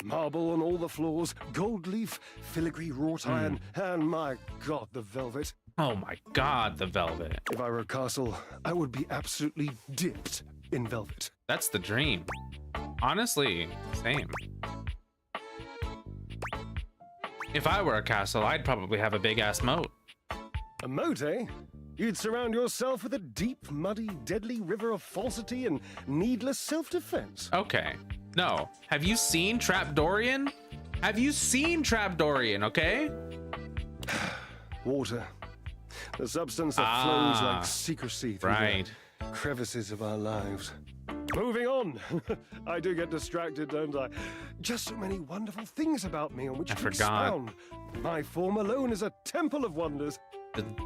Marble on all the floors, gold leaf, filigree wrought iron, and my god, the velvet. Oh my god, the velvet. If I were a castle, I would be absolutely dipped in velvet. That's the dream. Honestly, same. If I were a castle, I'd probably have a big-ass moat. A moat, eh? You'd surround yourself with a deep, muddy, deadly river of falsity and needless self-defense. Okay. No. Have you seen Trapdorian? Have you seen Trapdorian, okay? Water. The substance that flows like secrecy through Right. the crevices of our lives. Moving on. I do get distracted, don't I? Just so many wonderful things about me on which I to forgot. expound. My form alone is a temple of wonders.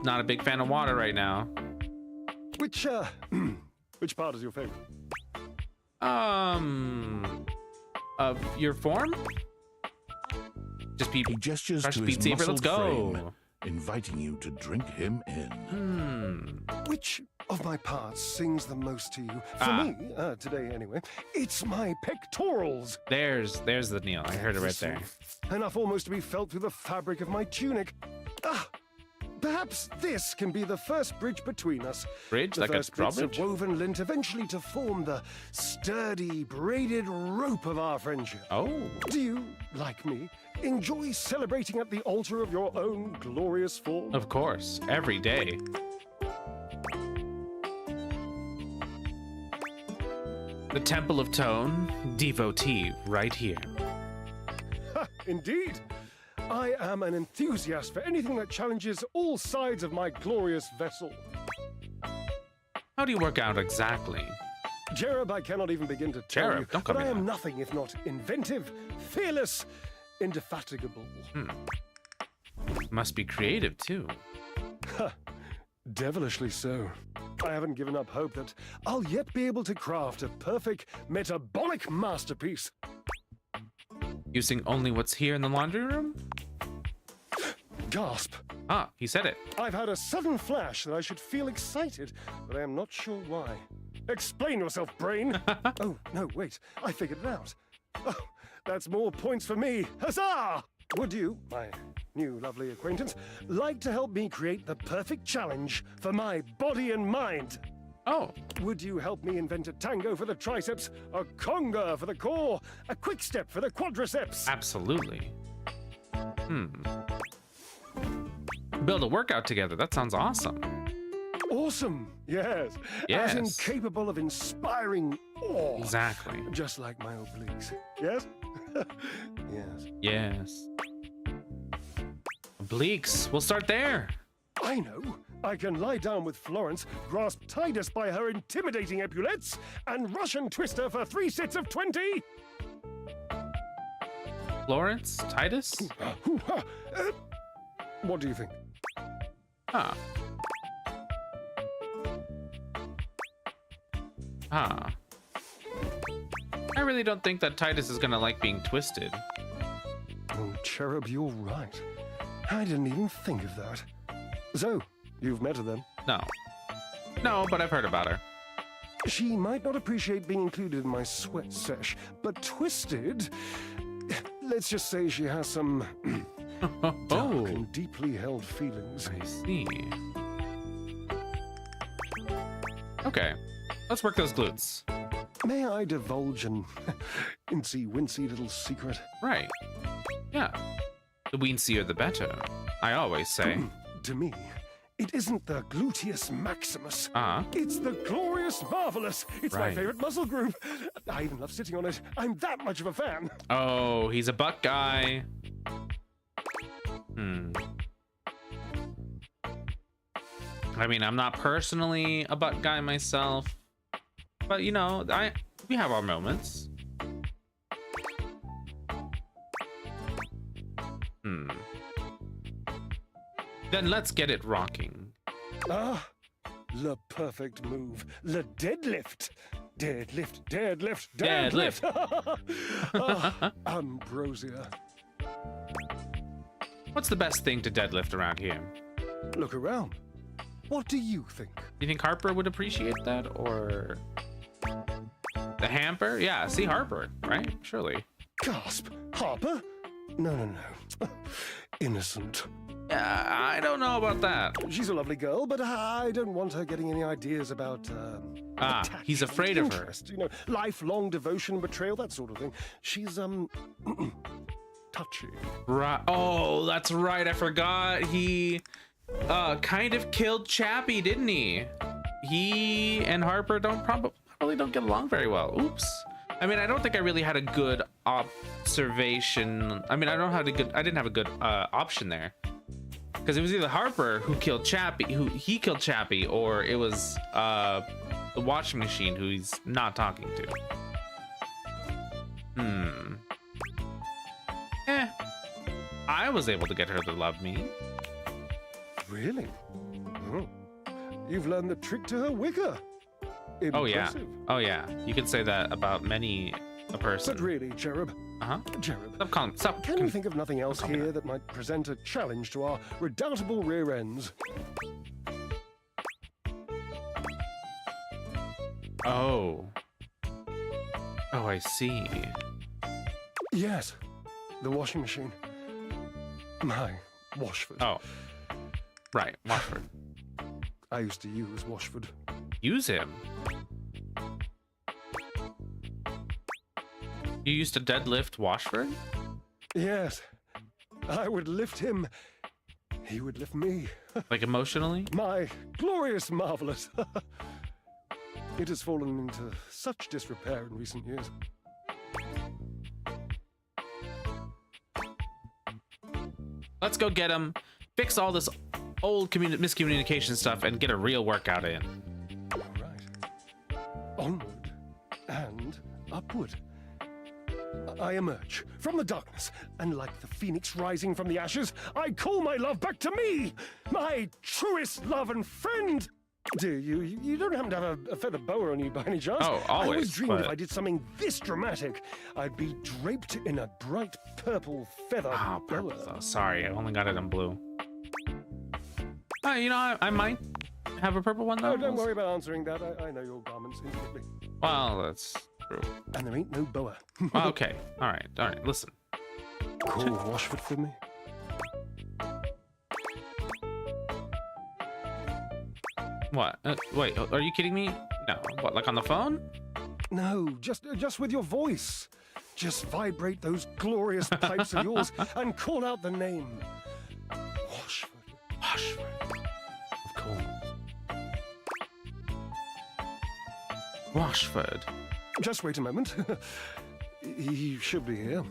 Not a big fan of water right now. Which part is your favorite? Of your form? Just be He gestures Crush to Beat his Saber, let's muscled go. frame, inviting you to drink him in. Which of my parts sings the most to you? For me, today anyway, it's my pectorals. There's the Neil. I heard it right there. Enough almost to be felt through the fabric of my tunic. Perhaps this can be the first bridge between us. Bridge? The Like a first bits of drawbridge? woven lint, eventually to form the sturdy, braided rope of our friendship. Oh. Do you, like me, enjoy celebrating at the altar of your own glorious form? Of course, every day. The Temple of Tone, devotee right here. Ha, indeed. I am an enthusiast for anything that challenges all sides of my glorious vessel. How do you work out exactly? Cherub, I cannot even begin to tell you, don't but call I me am that. nothing if not inventive, fearless, indefatigable. Must be creative too. Ha, devilishly so. I haven't given up hope that I'll yet be able to craft a perfect metabolic masterpiece. Using only what's here in the laundry room? Gasp. Ah, he said it. I've had a sudden flash that I should feel excited, but I am not sure why. Explain yourself, brain. Oh, no, wait. I figured it out. Oh, that's more points for me. Huzzah! Would you, my new lovely acquaintance, like to help me create the perfect challenge for my body and mind? Oh. Would you help me invent a tango for the triceps, a conga for the core, a quick step for the quadriceps? Absolutely. Build a workout together. That sounds awesome. Awesome, yes. Yes. As in capable of inspiring awe. Exactly. Just like my obliques. Yes? Yes. Yes. Obliques. We'll start there. I know. I can lie down with Florence, grasp Titus by her intimidating epaulettes, and Russian twist her for 3 sets of 20. Florence? Titus? What do you think? Huh. Huh. I really don't think that Titus is gonna like being twisted. Oh, Cherub, you're right. I didn't even think of that. So, you've met her then? No. No, but I've heard about her. She might not appreciate being included in my sweat sesh, but twisted... Let's just say she has some dark and deeply held feelings. I see. Okay, let's work those glutes. May I divulge an incy-wincy little secret? Right. Yeah. The weensier the better, I always say. To me, it isn't the gluteus maximus. Uh-huh. It's the glorious marvelous. It's my Right. favorite muscle group. I even love sitting on it. I'm that much of a fan. Oh, he's a butt guy. I mean, I'm not personally a butt guy myself, but you know, we have our moments. Then let's get it rocking. Ah, the perfect move. The deadlift. Deadlift, deadlift, deadlift. Ah, ambrosia. What's the best thing to deadlift around here? Look around. What do you think? Do you think Harper would appreciate that, or the hamper? Yeah, see Harper, right? Surely. Gasp. Harper? No, no, no. Innocent. Yeah, I don't know about that. She's a lovely girl, but I don't want her getting any ideas about, he's afraid of her. interest, you know, lifelong devotion, betrayal, that sort of thing. She's, touchy. Right. Oh, that's right. I forgot. He kind of killed Chappie, didn't he? He and Harper probably don't get along very well. Oops. I mean, I don't think I really had a good observation. I mean, I didn't have a good option there. Because it was either Harper who killed Chappie, he killed Chappie, or it was the washing machine who he's not talking to. I was able to get her to love me. Really? Oh. You've learned the trick to her wicker. Impressive. Oh yeah. Oh yeah. You could say that about many a person. But really, Cherub. Cherub. Stop calling. Stop. Can you think of nothing else here that might present a challenge to our redoubtable rear ends? Oh. Oh, I see. Yes. The washing machine. My Washford. Oh. Right, Washford. I used to use Washford. Use him? You used to deadlift Washford? Yes. I would lift him. He would lift me. Like emotionally? My glorious marvelous. It has fallen into such disrepair in recent years. Let's go get him, fix all this old miscommunication stuff, and get a real workout in. All right. Onward and upward. I emerge from the darkness, and like the phoenix rising from the ashes, I call my love back to me, my truest love and friend. Dear, you don't happen to have a feather boa on you by any chance? Oh, always. I always dreamed but... if I did something this dramatic, I'd be draped in a bright purple feather boa. Oh, sorry, I only got it in blue. You know, I might have a purple one though. Oh, don't worry about answering that. I know your garments intimately. Well, that's true. And there ain't no boa. Okay, all right. Listen. Call Washford for me. What? Wait, are you kidding me? No. What, like on the phone? No, just with your voice. Just vibrate those glorious pipes of yours and call out the name. Washford. Washford. Of course. Washford. Just wait a moment. He should be here. ...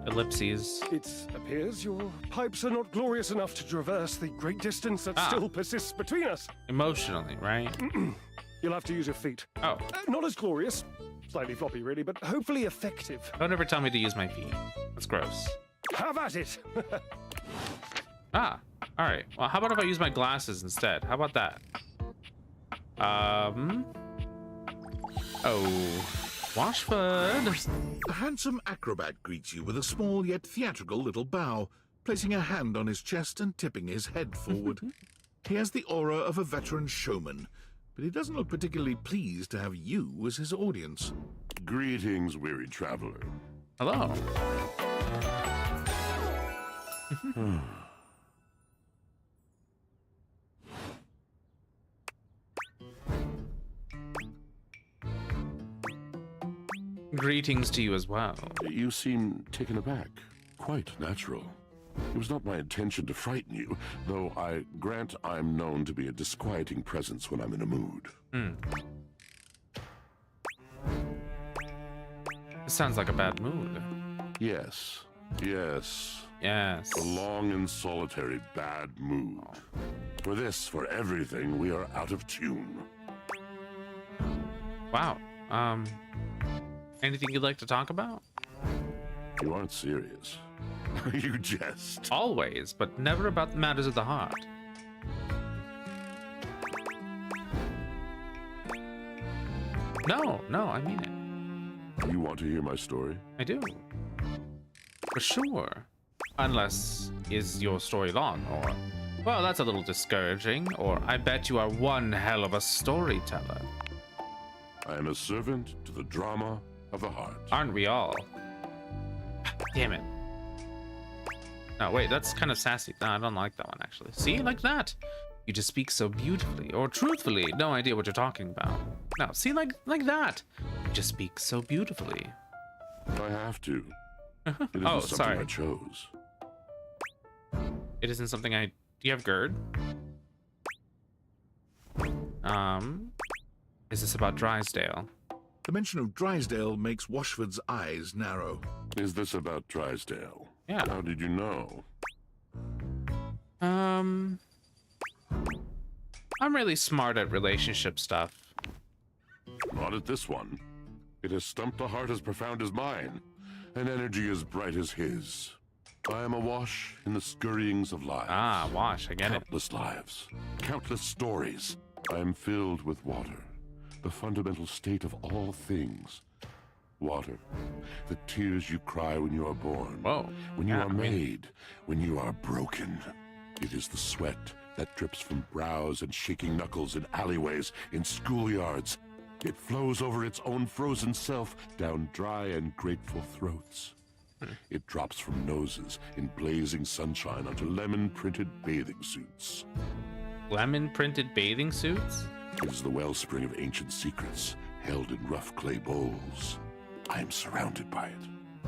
Ellipses. It appears your pipes are not glorious enough to traverse the great distance that still persists between us. Emotionally, right? You'll have to use your feet. Oh. Not as glorious. Slightly floppy, really, but hopefully effective. Don't ever tell me to use my feet. That's gross. Have at it! All right. Well, how about if I use my glasses instead? How about that? Oh, Washford. A handsome acrobat greets you with a small yet theatrical little bow, placing a hand on his chest and tipping his head forward. He has the aura of a veteran showman, but he doesn't look particularly pleased to have you as his audience. Greetings, weary traveler. Hello. Greetings to you as well. You seem taken aback. Quite natural. It was not my intention to frighten you, though I grant I'm known to be a disquieting presence when I'm in a mood. This sounds like a bad mood. Yes. Yes. A long and solitary bad mood. For this, for everything, we are out of tune. Wow. Anything you'd like to talk about? You aren't serious. You jest. Always, but never about the matters of the heart. No, I mean it. You want to hear my story? I do. For sure. Unless, is your story long, or, well, that's a little discouraging, or I bet you are one hell of a storyteller. I am a servant to the drama of the heart. Aren't we all? Damn it. No, wait, that's kind of sassy. No, I don't like that one, actually. See, like that. You just speak so beautifully, or truthfully, no idea what you're talking about. No, see, like that. You just speak so beautifully. I have to. It isn't something sorry. I chose. It isn't something I... Do you have GERD? Is this about Drysdale? The mention of Drysdale makes Washford's eyes narrow. Is this about Drysdale? Yeah. How did you know? I'm really smart at relationship stuff. Not at this one. It has stumped a heart as profound as mine, an energy as bright as his. I am awash in the scurryings of lives. Ah, wash, I get it. Countless lives, countless stories. I am filled with water, the fundamental state of all things. Water, the tears you cry when you are born. Whoa. When you are made, when you are broken. It is the sweat that drips from brows and shaking knuckles in alleyways, in schoolyards. It flows over its own frozen self down dry and grateful throats. It drops from noses in blazing sunshine onto lemon-printed bathing suits. Lemon-printed bathing suits? It is the wellspring of ancient secrets, held in rough clay bowls. I am surrounded by it.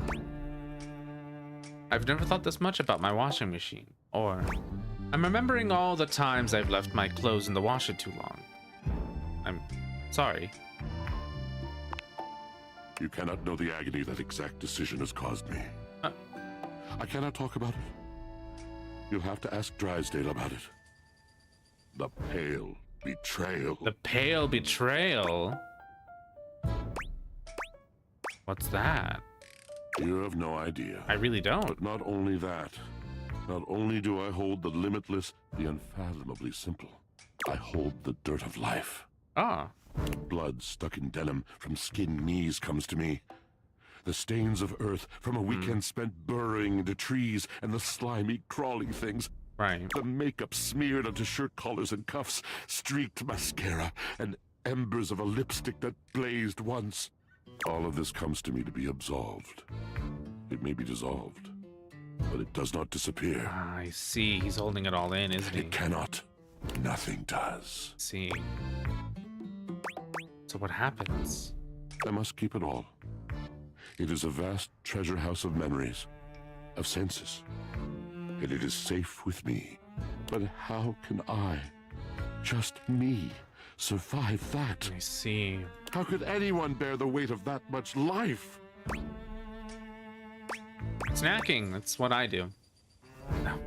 I've never thought this much about my washing machine. Or, I'm remembering all the times I've left my clothes in the washer too long. I'm sorry. You cannot know the agony that exact decision has caused me. I cannot talk about it. You'll have to ask Drysdale about it. The pale betrayal. The pale betrayal? What's that? You have no idea. I really don't. But not only that. Not only do I hold the limitless, the unfathomably simple. I hold the dirt of life. Ah. Blood stuck in denim from skinned knees comes to me. The stains of earth from a weekend spent burrowing into trees and the slimy, crawling things. Right. The makeup smeared onto shirt collars and cuffs, streaked mascara, and embers of a lipstick that blazed once. All of this comes to me to be absolved. It may be dissolved, but it does not disappear. Ah, I see. He's holding it all in, isn't he? It cannot. Nothing does. See. So what happens? I must keep it all. It is a vast treasure house of memories, of senses, and it is safe with me. But how can I, just me, survive that? I see. How could anyone bear the weight of that much life? Snacking, that's what I do. Now,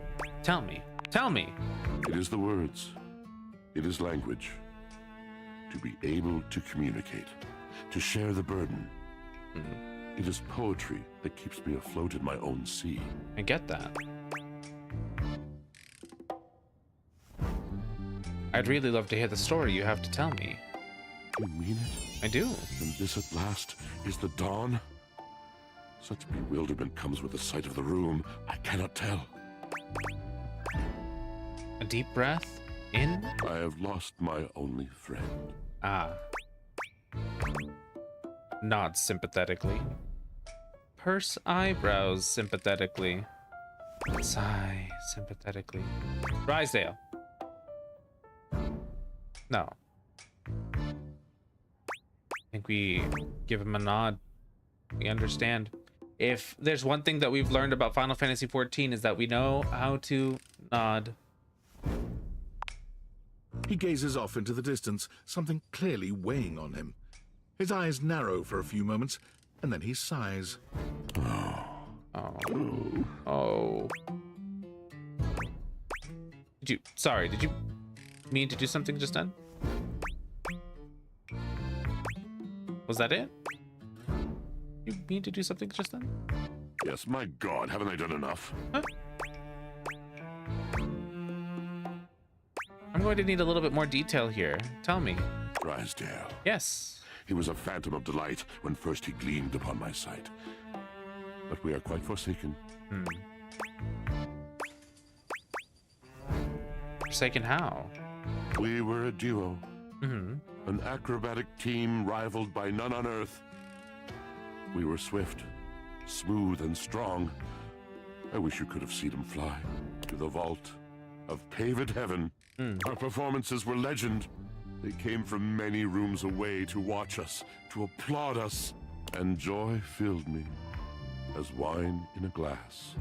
tell me. Tell me. It is the words. It is language. To be able to communicate. To share the burden. It is poetry that keeps me afloat in my own sea. I get that. I'd really love to hear the story you have to tell me. You mean it? I do. And this at last is the dawn? Such bewilderment comes with the sight of the room. I cannot tell. A deep breath. In? I have lost my only friend. Ah. Nods sympathetically. Purse eyebrows sympathetically. Sigh sympathetically. Drysdale. No. I think we give him a nod. We understand. If there's one thing that we've learned about Final Fantasy XIV is that we know how to nod. He gazes off into the distance, something clearly weighing on him. His eyes narrow for a few moments, and then he sighs. Oh. Did you mean to do something just then? Was that it? You mean to do something just then? Yes, my God, haven't I done enough? Huh? I'm going to need a little bit more detail here. Tell me. Drysdale. Yes. He was a phantom of delight when first he gleamed upon my sight. But we are quite forsaken. Forsaken how? We were a duo. An acrobatic team rivaled by none on Earth. We were swift, smooth, and strong. I wish you could have seen him fly to the vault of paved heaven. Our performances were legend. They came from many rooms away to watch us, to applaud us, and joy filled me as wine in a glass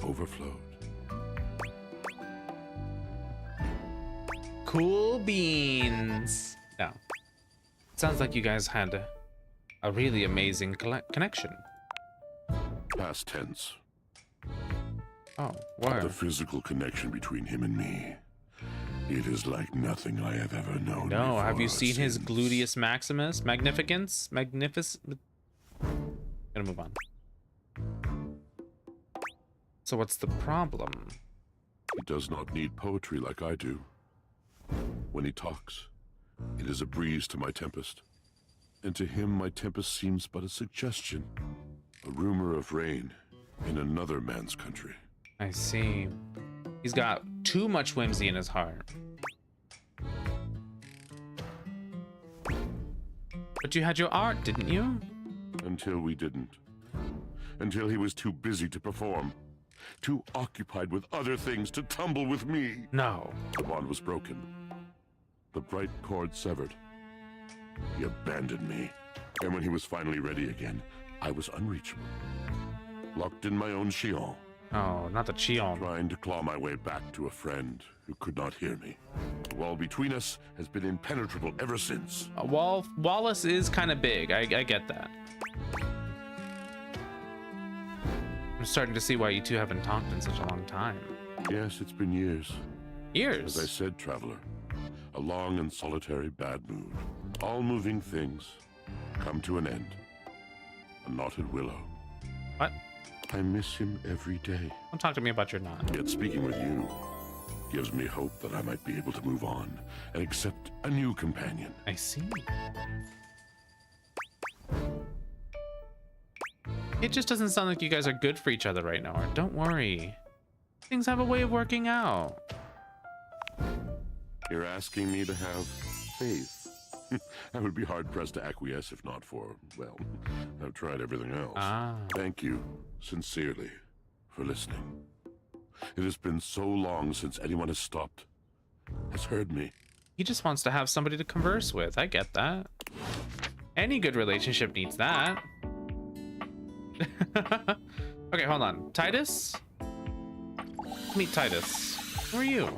overflowed. Cool beans. No. Sounds like you guys had a really amazing connection. Past tense. Oh, where? The physical connection between him and me. It is like nothing I have ever known. No, have you before seen his since. gluteus maximus? Magnificence? Magnificent? Gonna move on. So what's the problem? He does not need poetry like I do. When he talks, it is a breeze to my tempest. And to him, my tempest seems but a suggestion. A rumor of rain in another man's country. I see. He's got too much whimsy in his heart. But you had your art, didn't you? Until we didn't. Until he was too busy to perform. Too occupied with other things to tumble with me. No. The bond was broken. The bright cord severed. He abandoned me. And when he was finally ready again, I was unreachable. Locked in my own Shion. Oh, not the Chion. Trying to claw my way back to a friend who could not hear me. The wall between us has been impenetrable ever since. Wallace is kind of big. I get that. I'm starting to see why you two haven't talked in such a long time. Yes, it's been years. Years? As I said, traveler, a long and solitary bad mood. All moving things come to an end. A knotted willow. What? I miss him every day. Don't talk to me about your knot. Yet speaking with you gives me hope that I might be able to move on and accept a new companion. I see. It just doesn't sound like you guys are good for each other right now. Don't worry. Things have a way of working out. You're asking me to have faith. I would be hard-pressed to acquiesce if not for, well, I've tried everything else. Thank you, sincerely, for listening. It has been so long since anyone has stopped, has heard me. He just wants to have somebody to converse with. I get that. Any good relationship needs that. Okay, hold on. Titus? Meet Titus. Who are you?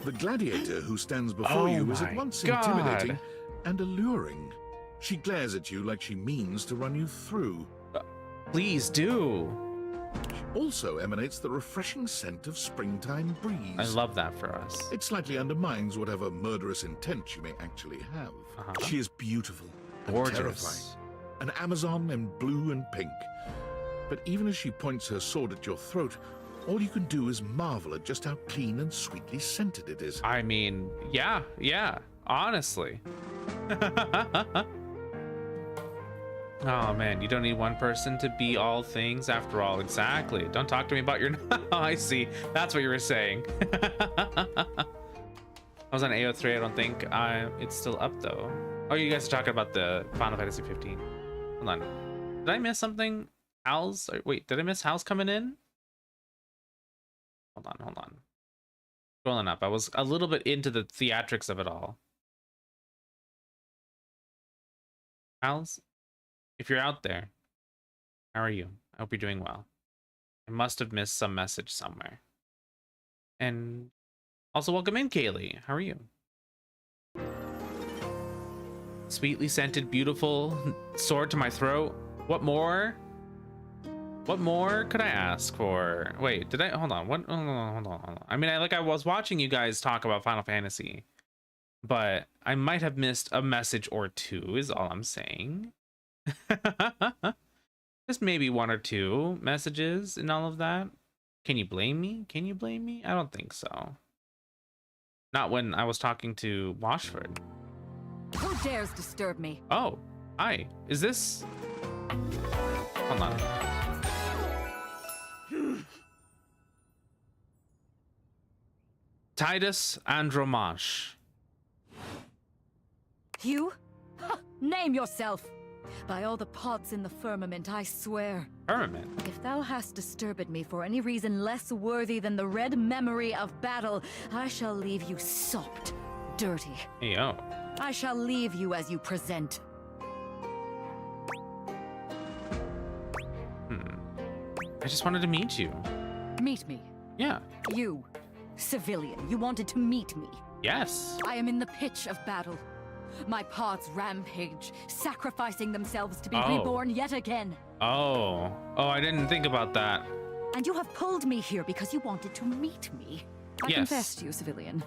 The gladiator who stands before you is at once intimidating and alluring. She glares at you like she means to run you through. Please do. She also emanates the refreshing scent of springtime breeze. I love that for us. It slightly undermines whatever murderous intent she may actually have. She is beautiful and terrifying. An Amazon in blue and pink. But even as she points her sword at your throat, all you can do is marvel at just how clean and sweetly scented it is. I mean, yeah, honestly. Oh man, you don't need one person to be all things after all. Exactly. Don't talk to me about your... Oh, I see. That's what you were saying. I was on AO3, I don't think. It's still up though. Oh, you guys are talking about the Final Fantasy 15. Hold on. Did I miss something? Hal's? Wait, did I miss Hal's coming in? Hold on. Scrolling up. I was a little bit into the theatrics of it all. Hal's, if you're out there, how are you? I hope you're doing well. I must have missed some message somewhere. And also welcome in, Kaylee. How are you? Sweetly scented, beautiful sword to my throat. What more? What more could I ask for? Wait, did I? Hold on. What? Hold on. I mean, I was watching you guys talk about Final Fantasy, but I might have missed a message or two, is all I'm saying. Just maybe one or two messages and all of that. Can you blame me? Can you blame me? I don't think so. Not when I was talking to Washford. Who dares disturb me? Oh, hi. Is this... Hold on. Titus Andromache. You? Name yourself! By all the pods in the firmament, I swear. Firmament? If thou hast disturbed me for any reason less worthy than the red memory of battle, I shall leave you sopped, dirty. Hey, yo. I shall leave you as you present. I just wanted to meet you. Meet me? Yeah. You, civilian, you wanted to meet me? Yes. I am in the pitch of battle. My pods rampage, sacrificing themselves to be reborn yet again. Oh, I didn't think about that. And you have pulled me here because you wanted to meet me. I confess to you, civilian.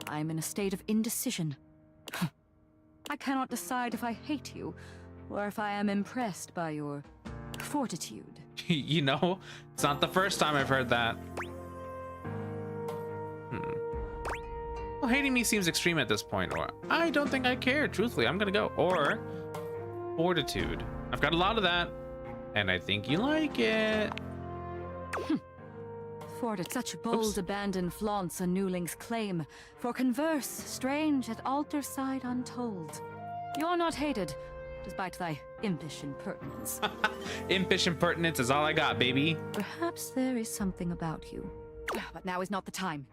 I am in a state of indecision. I cannot decide if I hate you, or if I am impressed by your fortitude. You know, it's not the first time I've heard that. Well, hating me seems extreme at this point, or I don't think I care, truthfully. I'm gonna go. Or fortitude. I've got a lot of that, and I think you like it. Fortitude, such bold abandon flaunts a newling's claim. For converse, strange at altar side untold. You're not hated, despite thy impish impertinence. Impish impertinence is all I got, baby. Perhaps there is something about you. But now is not the time.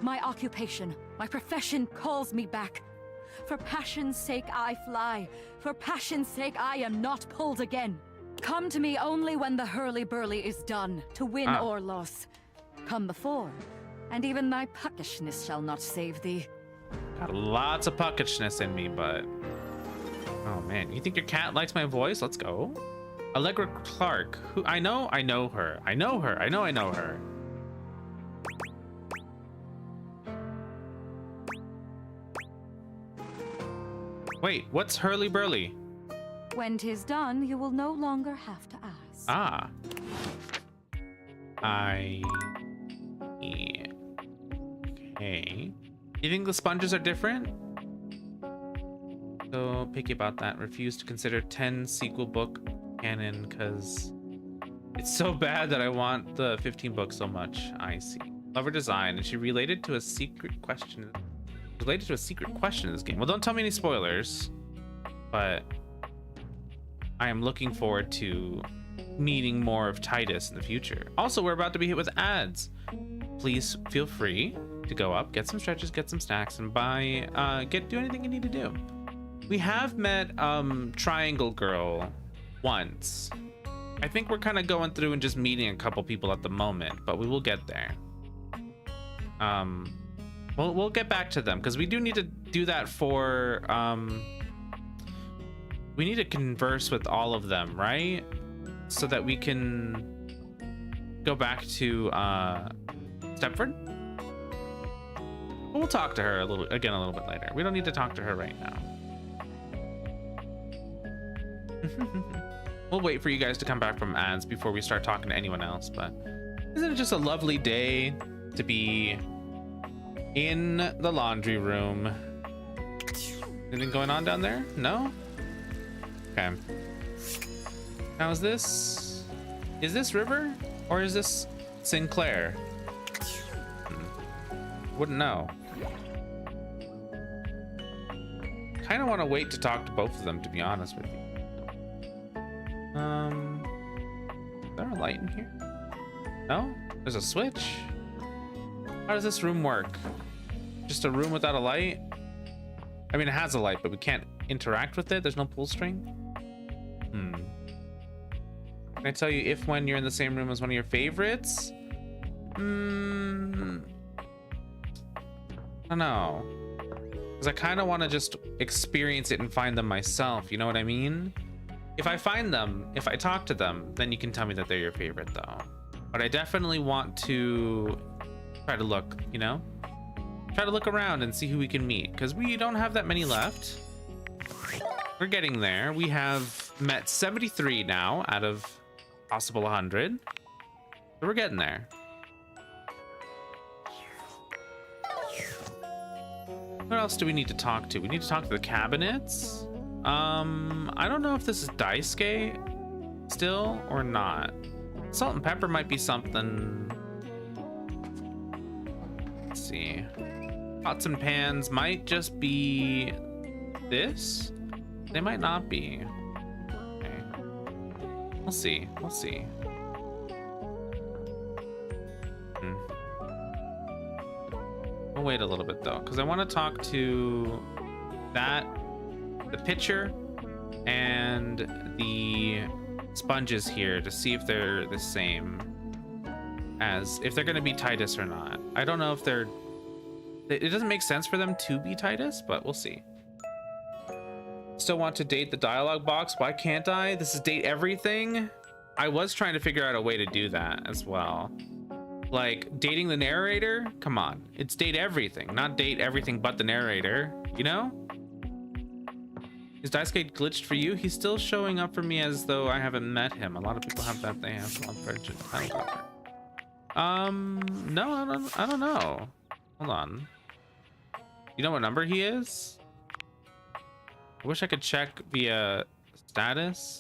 My occupation, my profession calls me back. For passion's sake I fly. For passion's sake I am not pulled again. Come to me only when the hurly-burly is done, to win or loss. Come before, and even thy puckishness shall not save thee. Got lots of puckishness in me, but... Oh man, you think your cat likes my voice? Let's go. Allegra Clark, who I know her. I know her. Wait, what's hurly-burly? When 'tis done, you will no longer have to ask. Ah. Okay. You think the sponges are different? So picky about that. Refuse to consider 10 sequel book canon because it's so bad that I want the 15 book so much. I see. Love her design, and she related to a secret question. Related to a secret question in this game. Well, don't tell me any spoilers, but I am looking forward to meeting more of Titus in the future. Also, we're about to be hit with ads. Please feel free to go up, get some stretches, get some snacks, and do anything you need to do. We have met Triangle Girl once. I think we're kind of going through and just meeting a couple people at the moment, but we will get there. We'll get back to them because we do need to do that for we need to converse with all of them, right? So that we can go back to Stepford. We'll talk to her a little bit later. We don't need to talk to her right now. We'll wait for you guys to come back from ads before we start talking to anyone else, but isn't it just a lovely day to be in the laundry room? Anything going on down there? No? Okay. Now is this River or is this Sinclair? Wouldn't know. Kind of want to wait to talk to both of them, to be honest with you. Is there a light in here? No? There's a switch? How does this room work? Just a room without a light? I mean, it has a light, but we can't interact with it. There's no pull string. Can I tell you if when you're in the same room as one of your favorites? I don't know. Because I kind of want to just experience it and find them myself. You know what I mean? If I find them, if I talk to them, then you can tell me that they're your favorite, though. But I definitely want to try to look, you know? Try to look around and see who we can meet, because we don't have that many left. We're getting there. We have met 73 now out of possible 100. So we're getting there. What else do we need to talk to? We need to talk to the cabinets. I don't know if this is Daisuke still or not. Salt and pepper might be something. Let's see. Pots and pans might just be this. They might not be. Okay. We'll see. We'll see. We'll wait a little bit though, because I want to talk to the pitcher and the sponges here to see if they're the same as if they're going to be Titus or not. I don't know if it doesn't make sense for them to be Titus, but we'll see. Still want to date the dialogue box. Why can't I? This is date everything. I was trying to figure out a way to do that as well. Like dating the narrator. Come on, it's date everything, not date everything but the narrator, you know? Is Daisuke glitched for you? He's still showing up for me as though I haven't met him. A lot of people have that. They have one friendship. No, I don't know. Hold on. You know what number he is? I wish I could check via status.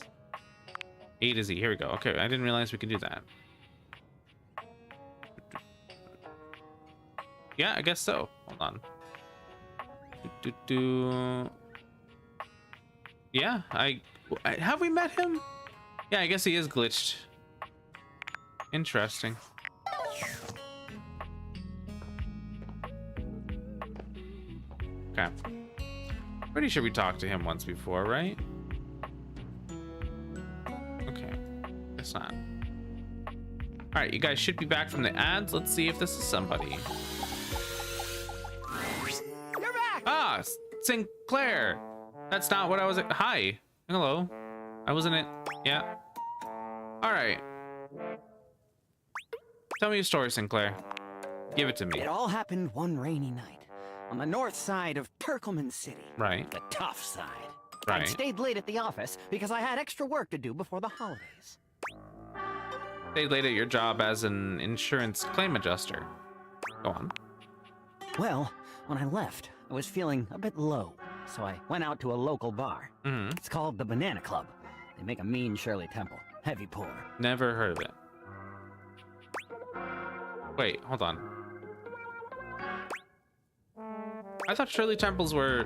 A to Z. Here we go. Okay, I didn't realize we could do that. Yeah, I guess so. Hold on. Yeah, have we met him? Yeah, I guess he is glitched. Interesting. Okay. Pretty sure we talked to him once before, right? Okay. not. All right, you guys should be back from the ads. Let's see if this is somebody. You're back! Ah, Sinclair. That's not what I was. Hi. Hello. I wasn't it. Yeah. All right. Tell me your story, Sinclair. Give it to me. It all happened one rainy night on the north side of Turkleman City. Right. The tough side. Right. I stayed late at the office because I had extra work to do before the holidays. Stayed late at your job as an insurance claim adjuster. Go on. Well, when I left, I was feeling a bit low, so I went out to a local bar. Mm-hmm. It's called the Banana Club. They make a mean Shirley Temple. Heavy pour. Never heard of it. Wait, hold on. I thought Shirley Temples were...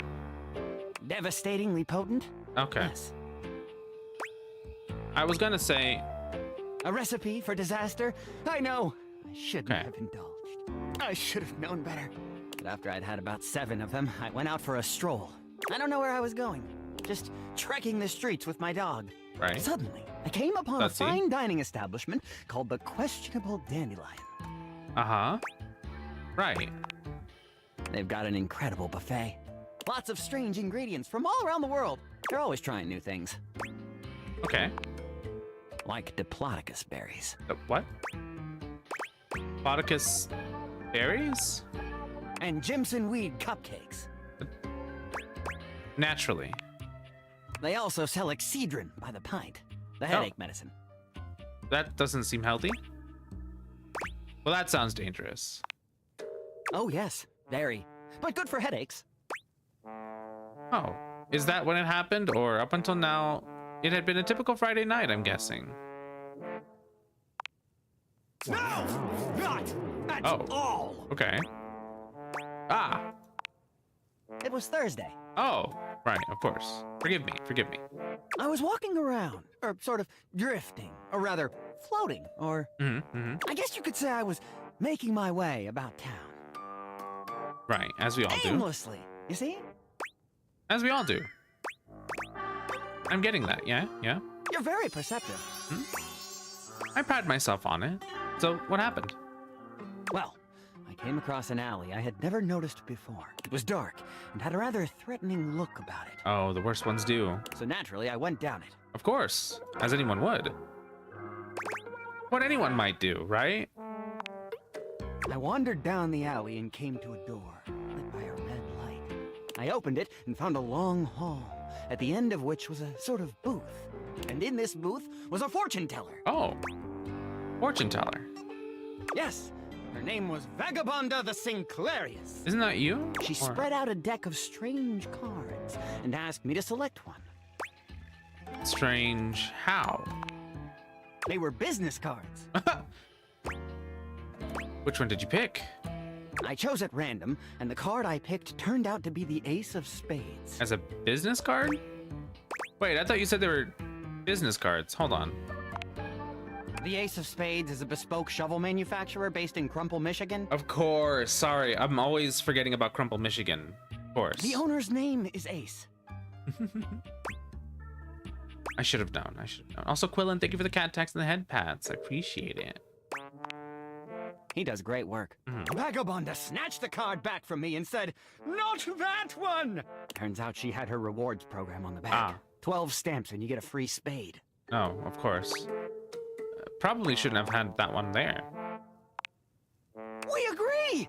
Devastatingly potent? Okay. Yes. I was gonna say... A recipe for disaster? I know. I shouldn't Okay. have indulged. I should have known better. But after I'd had about 7 of them, I went out for a stroll. I don't know where I was going. Just trekking the streets with my dog. Right. Suddenly, I came upon Let's see. a fine dining establishment called the Questionable Dandelion. Uh-huh. Right. They've got an incredible buffet. Lots of strange ingredients from all around the world. They're always trying new things. Okay. Like Diplodocus berries. What? Diplodocus berries? And Jimson weed cupcakes. Naturally. They also sell Excedrin by the pint. The headache medicine. That doesn't seem healthy. Well, that sounds dangerous. Oh, yes. Very. But good for headaches. Oh. Is that when it happened? Or up until now, it had been a typical Friday night, I'm guessing. No! Not at all! Okay. Ah! It was Thursday. Oh, right, of course. Forgive me, forgive me. I was walking around, or sort of drifting, or rather, floating, or I guess you could say I was making my way about town. Right, as we all do. Aimlessly, you see? As we all do. I'm getting that, yeah? Yeah? You're very perceptive. I pride myself on it. So, what happened? Well, I came across an alley I had never noticed before. It was dark, and had a rather threatening look about it. Oh, the worst ones do. So naturally, I went down it. Of course, as anyone would. What anyone might do, right? I wandered down the alley and came to a door, lit by a red light. I opened it and found a long hall, at the end of which was a sort of booth. And in this booth was a fortune teller. Oh, fortune teller. Yes, her name was Vagabonda the Sinclairius. Isn't that you? She spread out a deck of strange cards and asked me to select one. Strange how? They were business cards. Which one did you pick? I chose at random, and the card I picked turned out to be the Ace of Spades. As a business card? Wait, I thought you said they were business cards. Hold on. The Ace of Spades is a bespoke shovel manufacturer based in Crumple, Michigan. Of course. Sorry, I'm always forgetting about Crumple, Michigan. Of course. The owner's name is Ace. I should have known. I should have known. Also, Quillen, thank you for the cat tax and the head pats. I appreciate it. He does great work. Vagabonda snatched the card back from me and said, "Not that one!" Turns out she had her rewards program on the back. 12 stamps and you get a free spade. Oh, of course. Probably shouldn't have had that one there. We agree!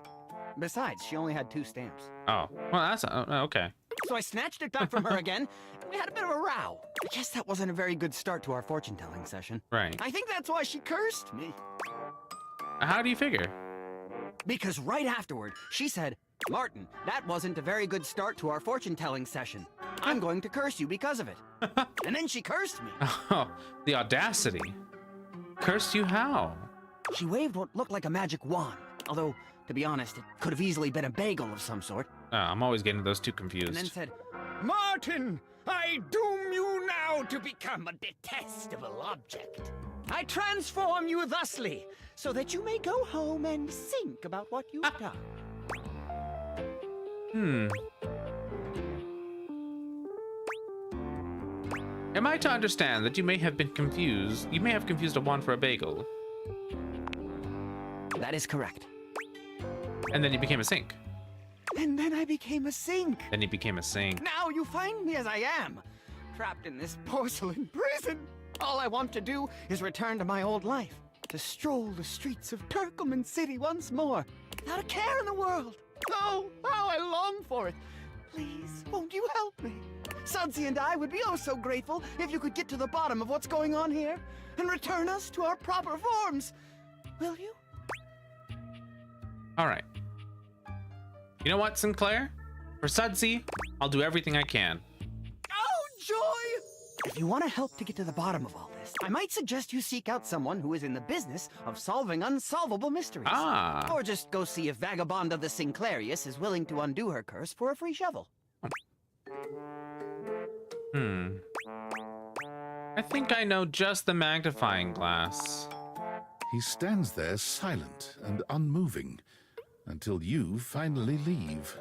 Besides, she only had 2 stamps. Oh, well, that's okay. So I snatched it back from her again, and we had a bit of a row. I guess that wasn't a very good start to our fortune-telling session. Right. I think that's why she cursed me. How do you figure? Because right afterward, she said, "Martin, that wasn't a very good start to our fortune-telling session. I'm going to curse you because of it." And then she cursed me. Oh, the audacity. Cursed you how? She waved what looked like a magic wand. Although, to be honest, it could have easily been a bagel of some sort. I'm always getting those two confused. And then said, "Martin, I doom you now to become a detestable object. I transform you thusly, so that you may go home and think about what you've done." Am I to understand that you may have confused a wand for a bagel? That is correct. And then you became a sink. And then I became a sink. Then you became a sink. Now you find me as I am, trapped in this porcelain prison. All I want to do is return to my old life, to stroll the streets of Turkleman City once more, without a care in the world. Oh, how I long for it. Please, won't you help me? Sudsy and I would be oh so grateful if you could get to the bottom of what's going on here and return us to our proper forms. Will you? All right. You know what, Sinclair? For Sudsy, I'll do everything I can. Oh, joy! If you want to help to get to the bottom of all this, I might suggest you seek out someone who is in the business of solving unsolvable mysteries. Ah. Or just go see if Vagabond of the Sinclairius is willing to undo her curse for a free shovel. I think I know just the magnifying glass. He stands there silent and unmoving until you finally leave.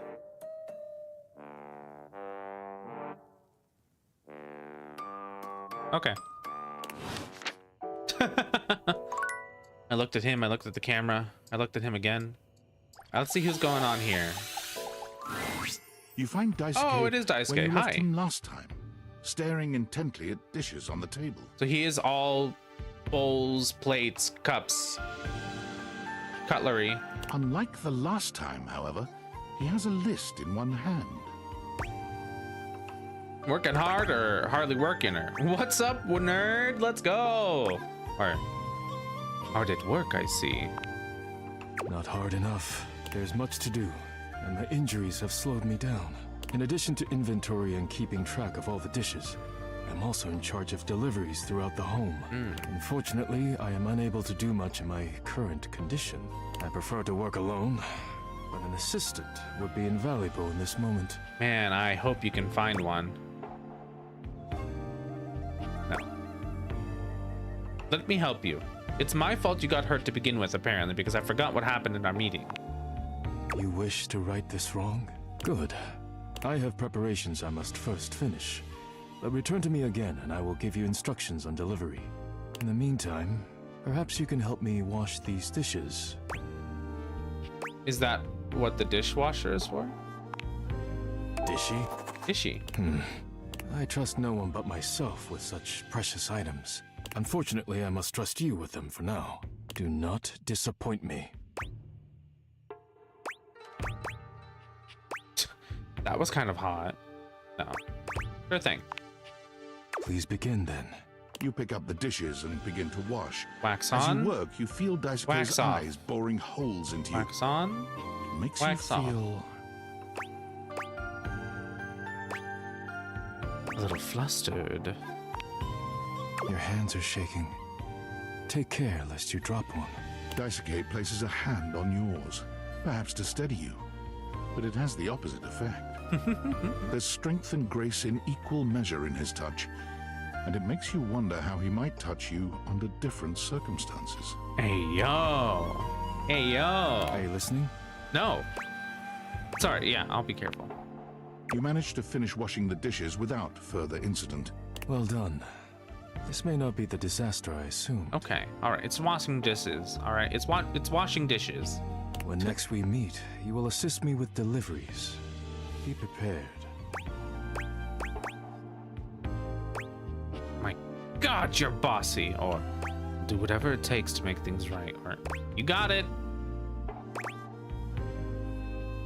Okay. I looked at him, I looked at the camera, I looked at him again. Let's see who's going on here. You find Daisuke Oh, it is Daisuke. where you left Hi. him last time, staring intently at dishes on the table. So he is all bowls, plates, cups, cutlery. Unlike the last time, however, he has a list in one hand. Working hard or hardly working? Or what's up, nerd? Let's go. Or hard at work, I see. Not hard enough. There's much to do, and my injuries have slowed me down. In addition to inventory and keeping track of all the dishes, I'm also in charge of deliveries throughout the home. Unfortunately, I am unable to do much in my current condition. I prefer to work alone, but an assistant would be invaluable in this moment. Man, I hope you can find one. No. Let me help you. It's my fault you got hurt to begin with, apparently, because I forgot what happened in our meeting. You wish to right this wrong? Good. I have preparations I must first finish. But return to me again and I will give you instructions on delivery. In the meantime, perhaps you can help me wash these dishes. Is that what the dishwasher is for? Dishy? Dishy. I trust no one but myself with such precious items. Unfortunately, I must trust you with them for now. Do not disappoint me. That was kind of hot. No. Sure thing. Please begin then. You pick up the dishes and begin to wash. Wax As on. you work, you feel Daisuke's Wax off. eyes boring holes into you. Wax on. It makes Wax you off. feel A little flustered. Your hands are shaking. Take care lest you drop one. Daisuke places a hand on yours, perhaps to steady you, but it has the opposite effect. There's strength and grace in equal measure in his touch, and it makes you wonder how he might touch you under different circumstances. Hey, yo. Hey, yo. Are you listening? No. Sorry, yeah, I'll be careful. You manage to finish washing the dishes without further incident. Well done. This may not be the disaster I assumed. Okay, alright, it's washing dishes. Alright, it's washing dishes. When next we meet, you will assist me with deliveries. Be prepared. My God, you're bossy. Or do whatever it takes to make things right. Or you got it.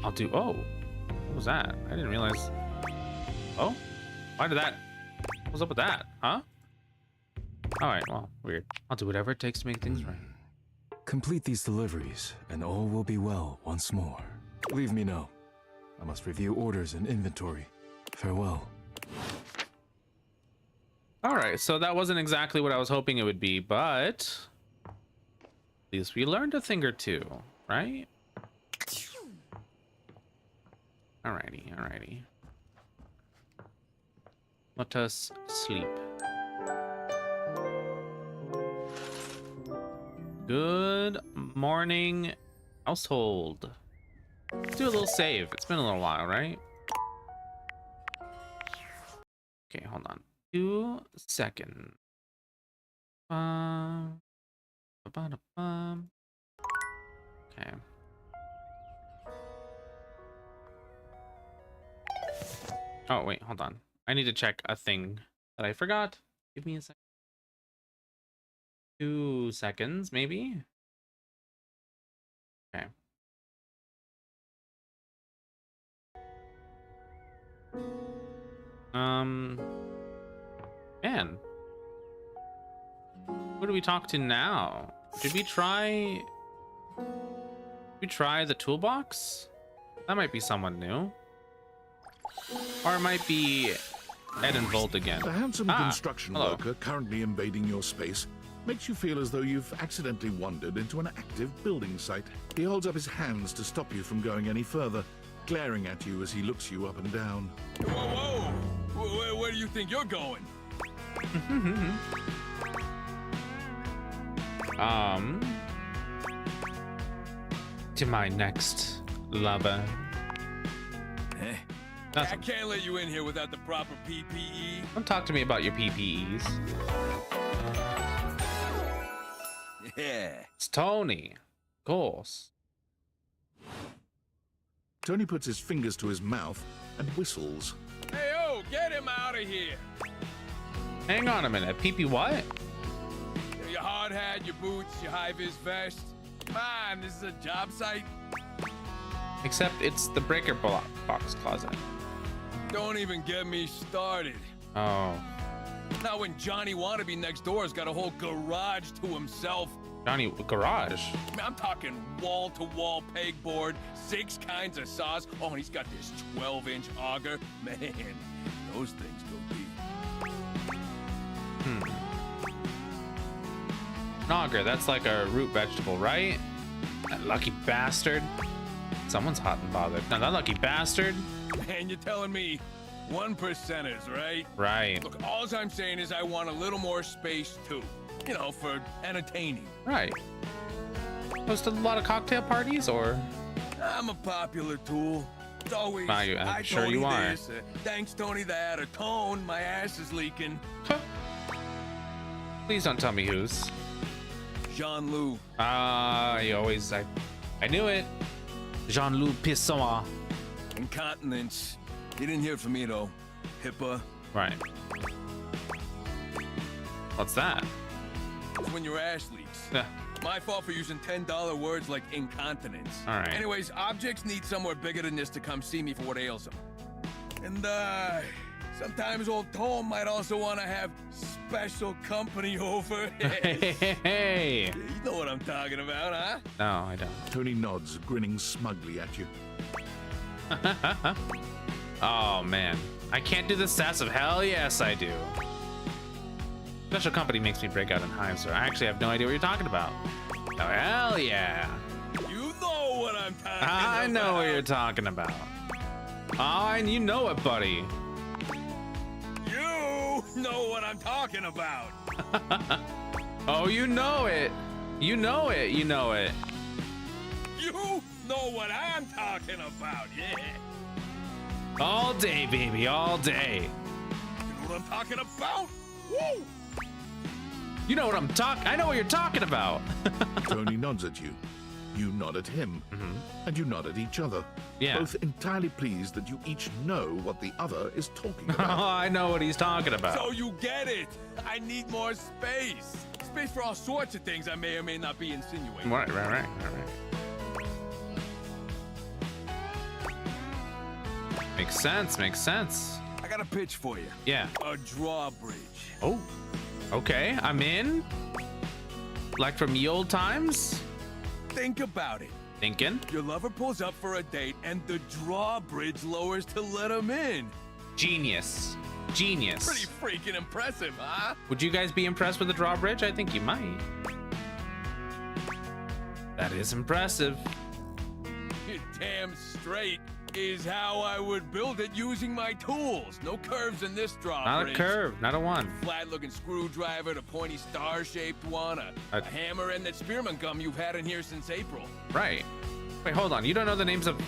I'll do. Oh, what was that? I didn't realize. Oh, why did that? What's up with that? Huh? All right. Well, weird. I'll do whatever it takes to make things right. Complete these deliveries, and all will be well once more. Leave me now. I must review orders and inventory. Farewell. All right, so that wasn't exactly what I was hoping it would be, but at least we learned a thing or two, right? Alrighty, alrighty. Let us sleep. Good morning, household. Let's do a little save. It's been a little while, right? Okay, hold on. 2 seconds. Okay. Oh, wait, hold on. I need to check a thing that I forgot. Give me a second. 2 seconds, maybe? Okay. Man. Who do we talk to now? Did we try the toolbox? That might be someone new. Or it might be Ed and Volt again. The handsome construction hello. worker currently invading your space makes you feel as though you've accidentally wandered into an active building site. He holds up his hands to stop you from going any further, glaring at you as he looks you up and down. Whoa, whoa! Where do you think you're going? To my next lover. I can't let you in here without the proper PPE. Don't talk to me about your PPEs. Yeah. It's Tony. Of course. Tony puts his fingers to his mouth and whistles. Hey, oh, get him out of here. Hang on a minute. PP what? Your hard hat, your boots, your high-vis vest. Come on, this is a job site. Except it's the breaker box closet. Don't even get me started. Oh. Now when Johnny Wannabe next door's got a whole garage to himself. Johnny garage? I'm talking wall-to-wall pegboard, 6 kinds of saws. Oh, and he's got this 12-inch auger. Man, those things go deep. An auger, that's like a root vegetable, right? That lucky bastard. Someone's hot and bothered. Now that lucky bastard. Man, you're telling me 1%ers, right? Right. Look, all I'm saying is I want a little more space too. You know, for entertaining. Right. Host a lot of cocktail parties, or? I'm a popular tool. It's always, I'm sure Tony you are. this, thanks Tony that, or Tone, my ass is leaking. Please don't tell me whose. Jean-Loup. I knew it. Jean-Loup Pisson. Incontinence. You didn't hear from me though. HIPAA. Right. What's that? It's when your ass leaks. Yeah. My fault for using $10 words like incontinence. All right. Anyways, objects need somewhere bigger than this to come see me for what ails them. And sometimes old Tom might also want to have special company over. Hey. You know what I'm talking about, huh? No, I don't. Tony nods, grinning smugly at you. Oh man, I can't do the sass of hell yes I do. Special company makes me break out in hives, so I actually have no idea what you're talking about. Oh hell yeah. You know what I'm talking about. I know what you're talking about. Oh, and you know it, buddy. You know what I'm talking about. Oh, you know it. You know it. You know it. You know what I'm talking about, yeah. All day, baby, all day. You know what I'm talking about? Woo! You know what I know what you're talking about. Tony nods at you. You nod at him. And you nod at each other. Yeah. Both entirely pleased that you each know what the other is talking about. Oh, I know what he's talking about. So you get it. I need more space. Space for all sorts of things I may or may not be insinuating. Right. Makes sense. I got a pitch for you. Yeah. A drawbridge. Oh, okay, I'm in. Like from ye old times? Think about it. Thinking? Your lover pulls up for a date and the drawbridge lowers to let him in. Genius. Pretty freaking impressive, huh? Would you guys be impressed with the drawbridge? I think you might. That is impressive. You're damn straight is how I would build it using my tools. No curves in this drawbridge. Not a curve, not a one. Flat-looking screwdriver, the pointy star-shaped one, a hammer, and that spearmint gum you've had in here since April. Right. Wait, hold on. You don't know the names of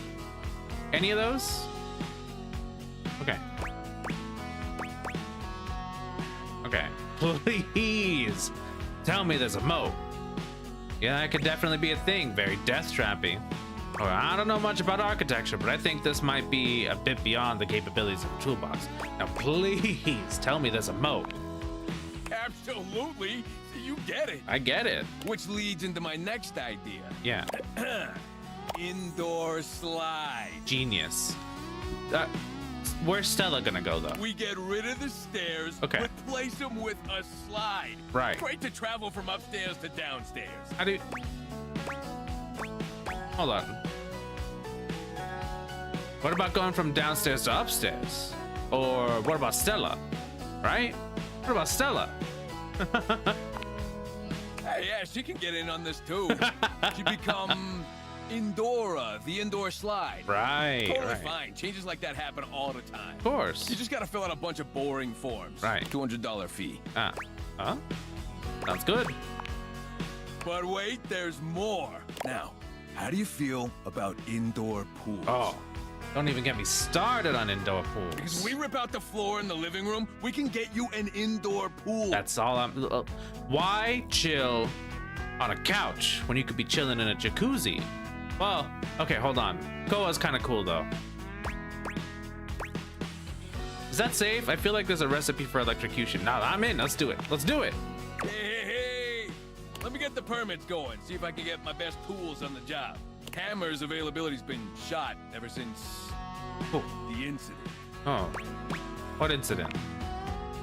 any of those? Okay. Okay, please tell me there's a moat. Yeah, that could definitely be a thing. Very death trappy. Well, I don't know much about architecture, but I think this might be a bit beyond the capabilities of the toolbox. Now, please tell me there's a moat. Absolutely. You get it. I get it. Which leads into my next idea. Yeah. Indoor slide. Genius. Where's Stella gonna go, though? We get rid of the stairs, okay. Replace them with a slide. Right. Great to travel from upstairs to downstairs. How do you... Hold on. What about going from downstairs to upstairs? Or what about Stella? Right? What about Stella? Hey, yeah, she can get in on this too. She become Indora, the indoor slide. Right. Totally right. fine. Changes like that happen all the time. Of course. You just gotta fill out a bunch of boring forms. Right. $200 fee. Ah. Huh? Sounds good. But wait, there's more. Now, how do you feel about indoor pools? Oh, don't even get me started on indoor pools. Because we rip out the floor in the living room, we can get you an indoor pool. That's all I'm... why chill on a couch when you could be chilling in a jacuzzi? Well, okay, hold on. Koa's kind of cool, though. Is that safe? I feel like there's a recipe for electrocution. Now I'm in. Let's do it. Let's do it. Hey. Let me get the permits going, see if I can get my best tools on the job. Hammer's availability's been shot ever since the incident. Oh. What incident?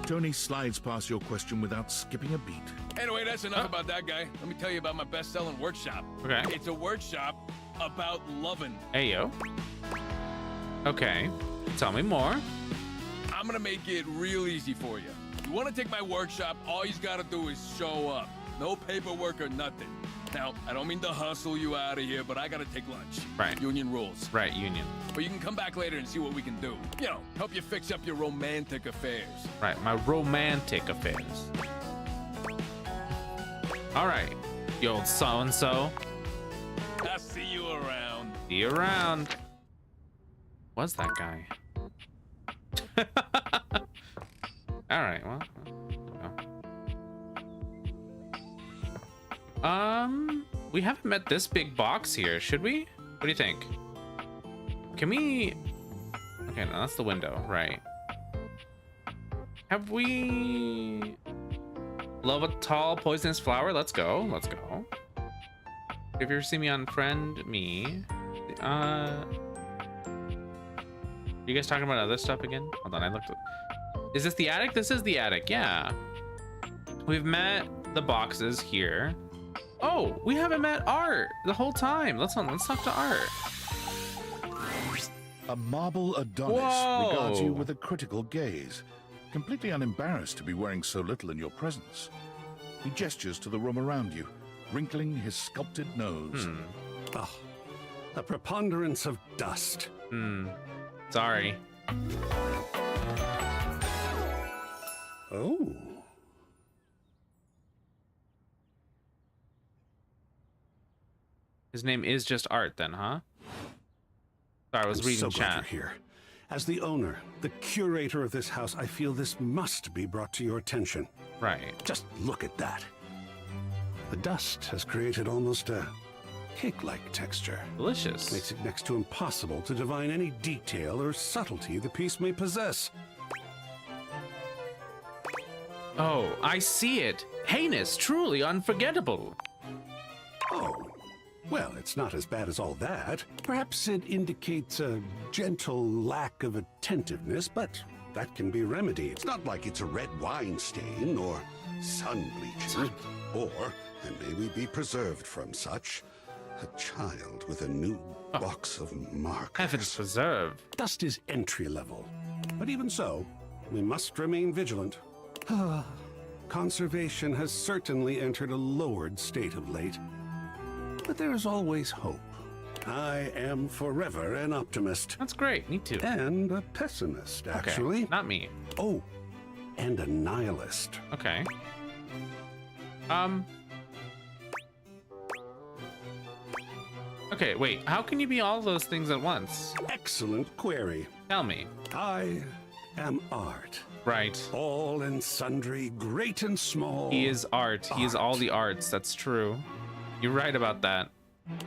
Tony slides past your question without skipping a beat. Anyway, that's enough about that guy. Let me tell you about my best-selling workshop. Okay. It's a workshop about loving. Hey, yo. Okay. Tell me more. I'm gonna make it real easy for you. You wanna take my workshop, all you gotta do is show up. No paperwork or nothing. Now, I don't mean to hustle you out of here, but I gotta take lunch. Right. Union rules. Right, union. But you can come back later and see what we can do. You know, help you fix up your romantic affairs. Right, my romantic affairs. All right, you old so-and-so. I'll see you around. See you around. What's that guy? All right, well. We haven't met this big box here, should we? What do you think? Can we... Okay, no, that's the window, right. Have we... Love a tall poisonous flower? Let's go, let's go. If you ever see me unfriend me, you guys talking about other stuff again? Hold on, I looked at... Is this the attic? This is the attic, yeah. We've met the boxes here. Oh, we haven't met Art the whole time. Let's talk to Art. A marble Adonis Whoa. regards you with a critical gaze, completely unembarrassed to be wearing so little in your presence. He gestures to the room around you, wrinkling his sculpted nose. Oh, a preponderance of dust. Sorry. Oh. His name is just Art then, huh? Sorry, I was reading so glad chat. you're here. As the owner, the curator of this house, I feel this must be brought to your attention. Right. Just look at that. The dust has created almost a cake-like texture. Delicious. Makes it next to impossible to divine any detail or subtlety the piece may possess. Oh, I see it. Heinous, truly unforgettable. Oh, well, it's not as bad as all that. Perhaps it indicates a gentle lack of attentiveness, but that can be remedied. It's not like it's a red wine stain or sun bleaching. Or, and may we be preserved from such, a child with a new box of markers. Heavens preserve. Dust is entry level. But even so, we must remain vigilant. Conservation has certainly entered a lowered state of late. But there is always hope. I am forever an optimist. That's great, me too. And a pessimist, actually. Okay, not me. Oh, and a nihilist. Okay. Okay, wait, how can you be all those things at once? Excellent query. Tell me. I am Art. Right. All and sundry, great and small. He is art. He is all the arts. That's true. You're right about that.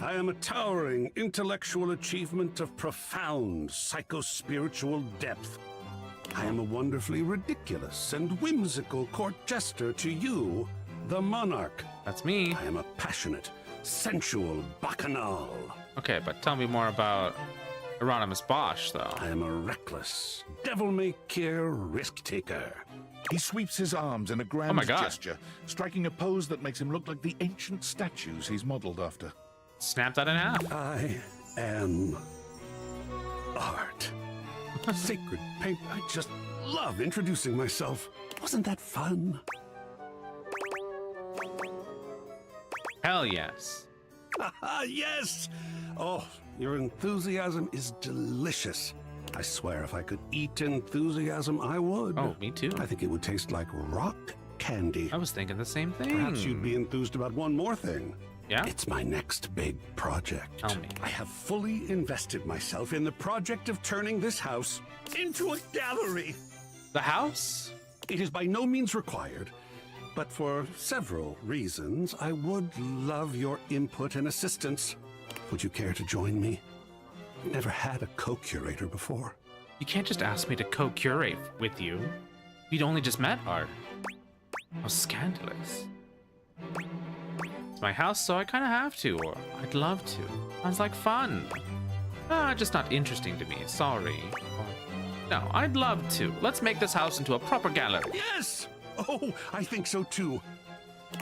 I am a towering intellectual achievement of profound psycho-spiritual depth. I am a wonderfully ridiculous and whimsical court jester to you, the monarch. That's me. I am a passionate, sensual bacchanal. Okay, but tell me more about Hieronymus Bosch, though. I am a reckless, devil-may-care risk-taker. He sweeps his arms in a grand gesture, striking a pose that makes him look like the ancient statues he's modeled after. Snap that in half. I am art. Sacred paint. I just love introducing myself. Wasn't that fun? Hell yes. Yes! Oh, your enthusiasm is delicious. I swear if I could eat enthusiasm, I would. Oh, me too. I think it would taste like rock candy. I was thinking the same thing. Perhaps you'd be enthused about one more thing. Yeah? It's my next big project. Tell me. I have fully invested myself in the project of turning this house into a gallery. The house? It is by no means required, but for several reasons, I would love your input and assistance. Would you care to join me? I've never had a co-curator before. You can't just ask me to co-curate with you. We'd only just met, Art. How scandalous. It's my house, so I kind of have to, or I'd love to. Sounds like fun. Just not interesting to me, sorry. No, I'd love to. Let's make this house into a proper gallery. Yes! Oh, I think so too.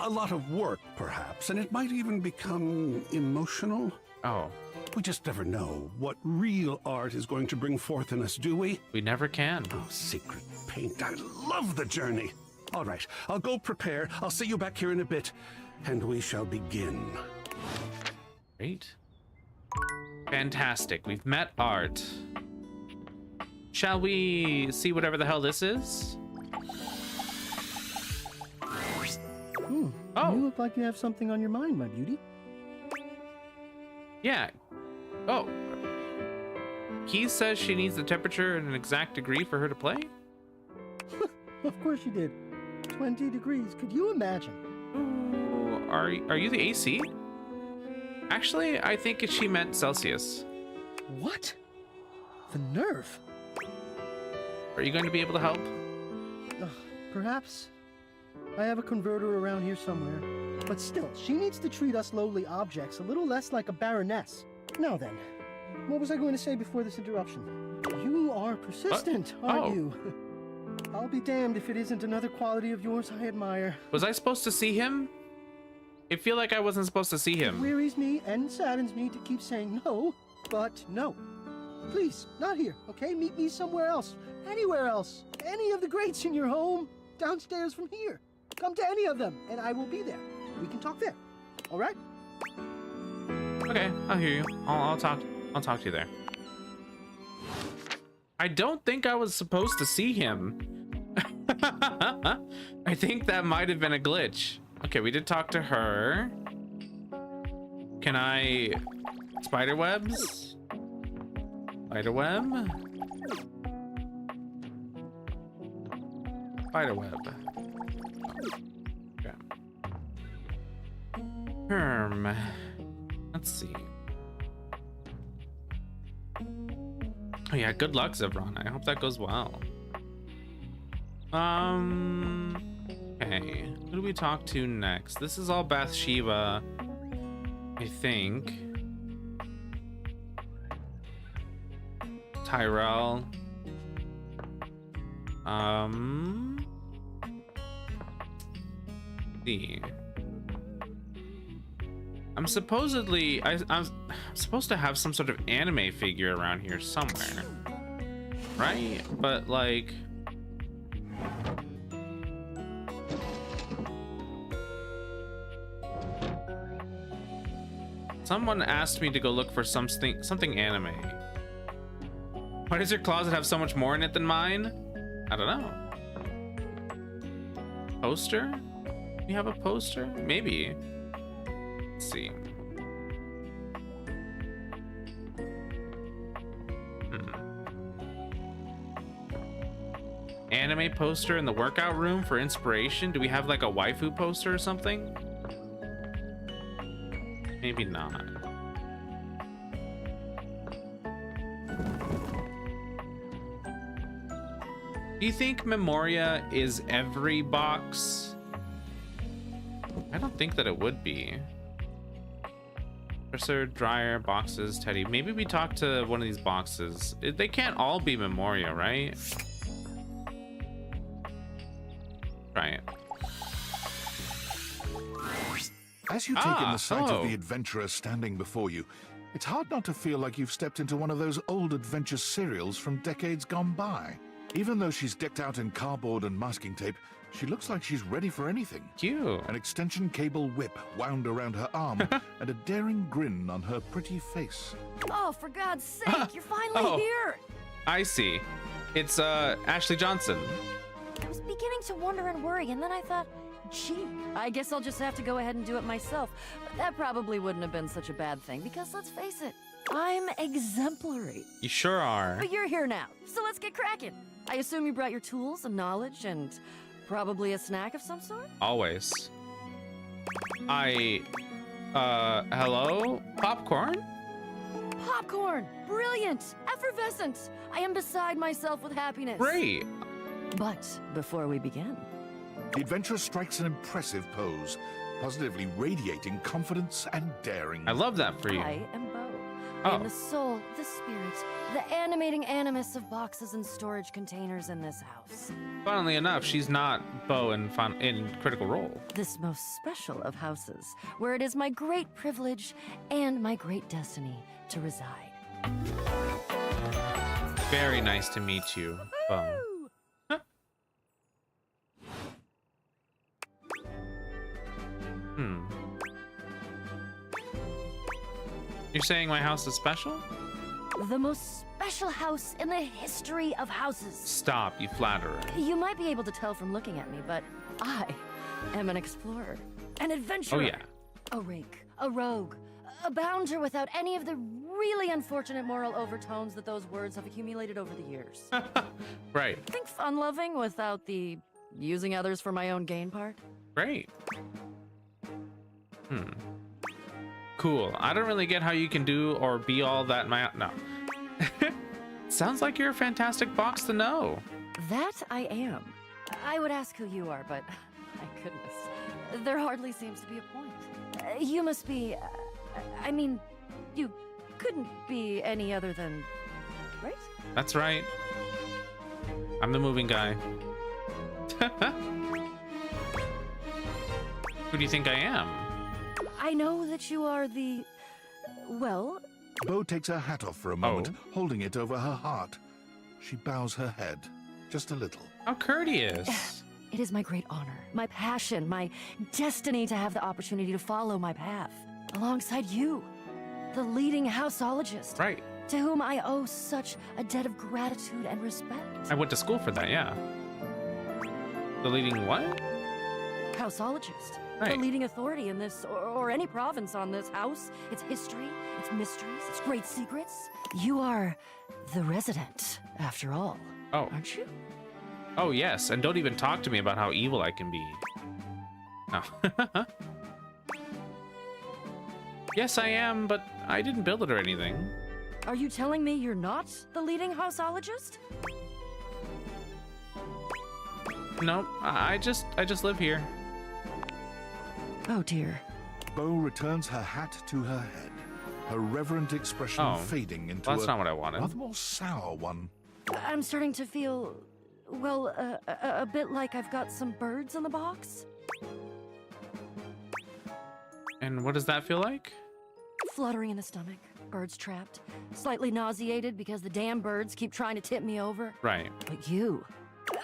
A lot of work, perhaps, and it might even become emotional. Oh. We just never know what real art is going to bring forth in us, do we? We never can. Oh, secret paint. I love the journey. All right, I'll go prepare. I'll see you back here in a bit, and we shall begin. Great. Fantastic. We've met Art. Shall we see whatever the hell this is? Oh. You look like you have something on your mind, my beauty. Yeah. Oh. Keys says she needs the temperature and an exact degree for her to play? Of course you did. 20 degrees. Could you imagine? Ooh, are you the AC? Actually, I think she meant Celsius. What? The nerve. Are you going to be able to help? Perhaps. I have a converter around here somewhere. But still, she needs to treat us lowly objects a little less like a baroness. Now then, what was I going to say before this interruption? You are persistent, aren't you? I'll be damned if it isn't another quality of yours I admire. Was I supposed to see him? I feel like I wasn't supposed to see him. It wearies me and saddens me to keep saying no, but no. Please, not here, okay? Meet me somewhere else. Anywhere else. Any of the greats in your home. Downstairs from here. Come to any of them, and I will be there. We can talk there. All right? Okay, I'll hear you. I'll talk to you there. I don't think I was supposed to see him. I think that might have been a glitch. Okay, we did talk to her. Can I spiderwebs? Spiderweb? Spiderweb. Okay. Let's see. Oh yeah, good luck, Zevron. I hope that goes well. Okay. Who do we talk to next? This is all Bathsheba, I think. Tyrell. See. I'm supposedly I'm supposed to have some sort of anime figure around here somewhere, right? But like, someone asked me to go look for something anime. Why does your closet have so much more in it than mine? I don't know. Poster? You have a poster? Maybe. Let's see. anime poster in the workout room for inspiration? Do we have like a waifu poster or something? Maybe not. Do you think Memoria is every box? I don't think that it would be. Dresser, dryer, boxes, teddy. Maybe we talk to one of these boxes. They can't all be Memoria, right? Try it. As you take in the sight of the adventurer standing before you, it's hard not to feel like you've stepped into one of those old adventure serials from decades gone by. Even though she's decked out in cardboard and masking tape, she looks like she's ready for anything. Cute. An extension cable whip wound around her arm and a daring grin on her pretty face. Oh, for God's sake, you're finally here! I see. It's Ashley Johnson. I was beginning to wonder and worry, and then I thought, gee, I guess I'll just have to go ahead and do it myself. But that probably wouldn't have been such a bad thing, because let's face it, I'm exemplary. You sure are. But you're here now, so let's get cracking. I assume you brought your tools and knowledge and probably a snack of some sort? Always. Hello? Popcorn? Popcorn! Brilliant! Effervescent! I am beside myself with happiness. Great! But before we begin... The adventurer strikes an impressive pose, positively radiating confidence and daring. I love that for you. I am Bo. I am the soul, the spirit, the animating animus of boxes and storage containers in this house. Funnily enough, she's not Bo in Critical Role. This most special of houses, where it is my great privilege and my great destiny to reside. Very nice to meet you, Bo. Huh. You're saying my house is special? The most special house in the history of houses. Stop, you flatterer. You might be able to tell from looking at me, but I am an explorer, an adventurer. Oh, yeah. A rake, a rogue, a bounder without any of the really unfortunate moral overtones that those words have accumulated over the years. Right. Think fun-loving without the using others for my own gain part? Great. Cool. I don't really get how you can do or be all that. No. Sounds like you're a fantastic box to know. That I am. I would ask who you are, but my goodness, there hardly seems to be a point. You must be. I mean, you couldn't be any other than, right? That's right. I'm the moving guy. Who do you think I am? I know that you are the... well... Bo takes her hat off for a moment, holding it over her heart. She bows her head, just a little. How courteous. It is my great honor, my passion, my destiny to have the opportunity to follow my path. Alongside you, the leading houseologist. Right. To whom I owe such a debt of gratitude and respect. I went to school for that, yeah. The leading what? Houseologist. Right. The leading authority in this, or any province on this house, its history, its mysteries, its great secrets. You are the resident, after all. Oh. Aren't you? Oh, yes. And don't even talk to me about how evil I can be. Oh. Yes, I am, but I didn't build it or anything. Are you telling me you're not the leading houseologist? No, I just live here. Oh dear. Bo returns her hat to her head, her reverent expression fading into that's not what I wanted. Rather more sour one. I'm starting to feel, well, a bit like I've got some birds in the box. And what does that feel like? Fluttering in the stomach, birds trapped, slightly nauseated because the damn birds keep trying to tip me over. Right. But you,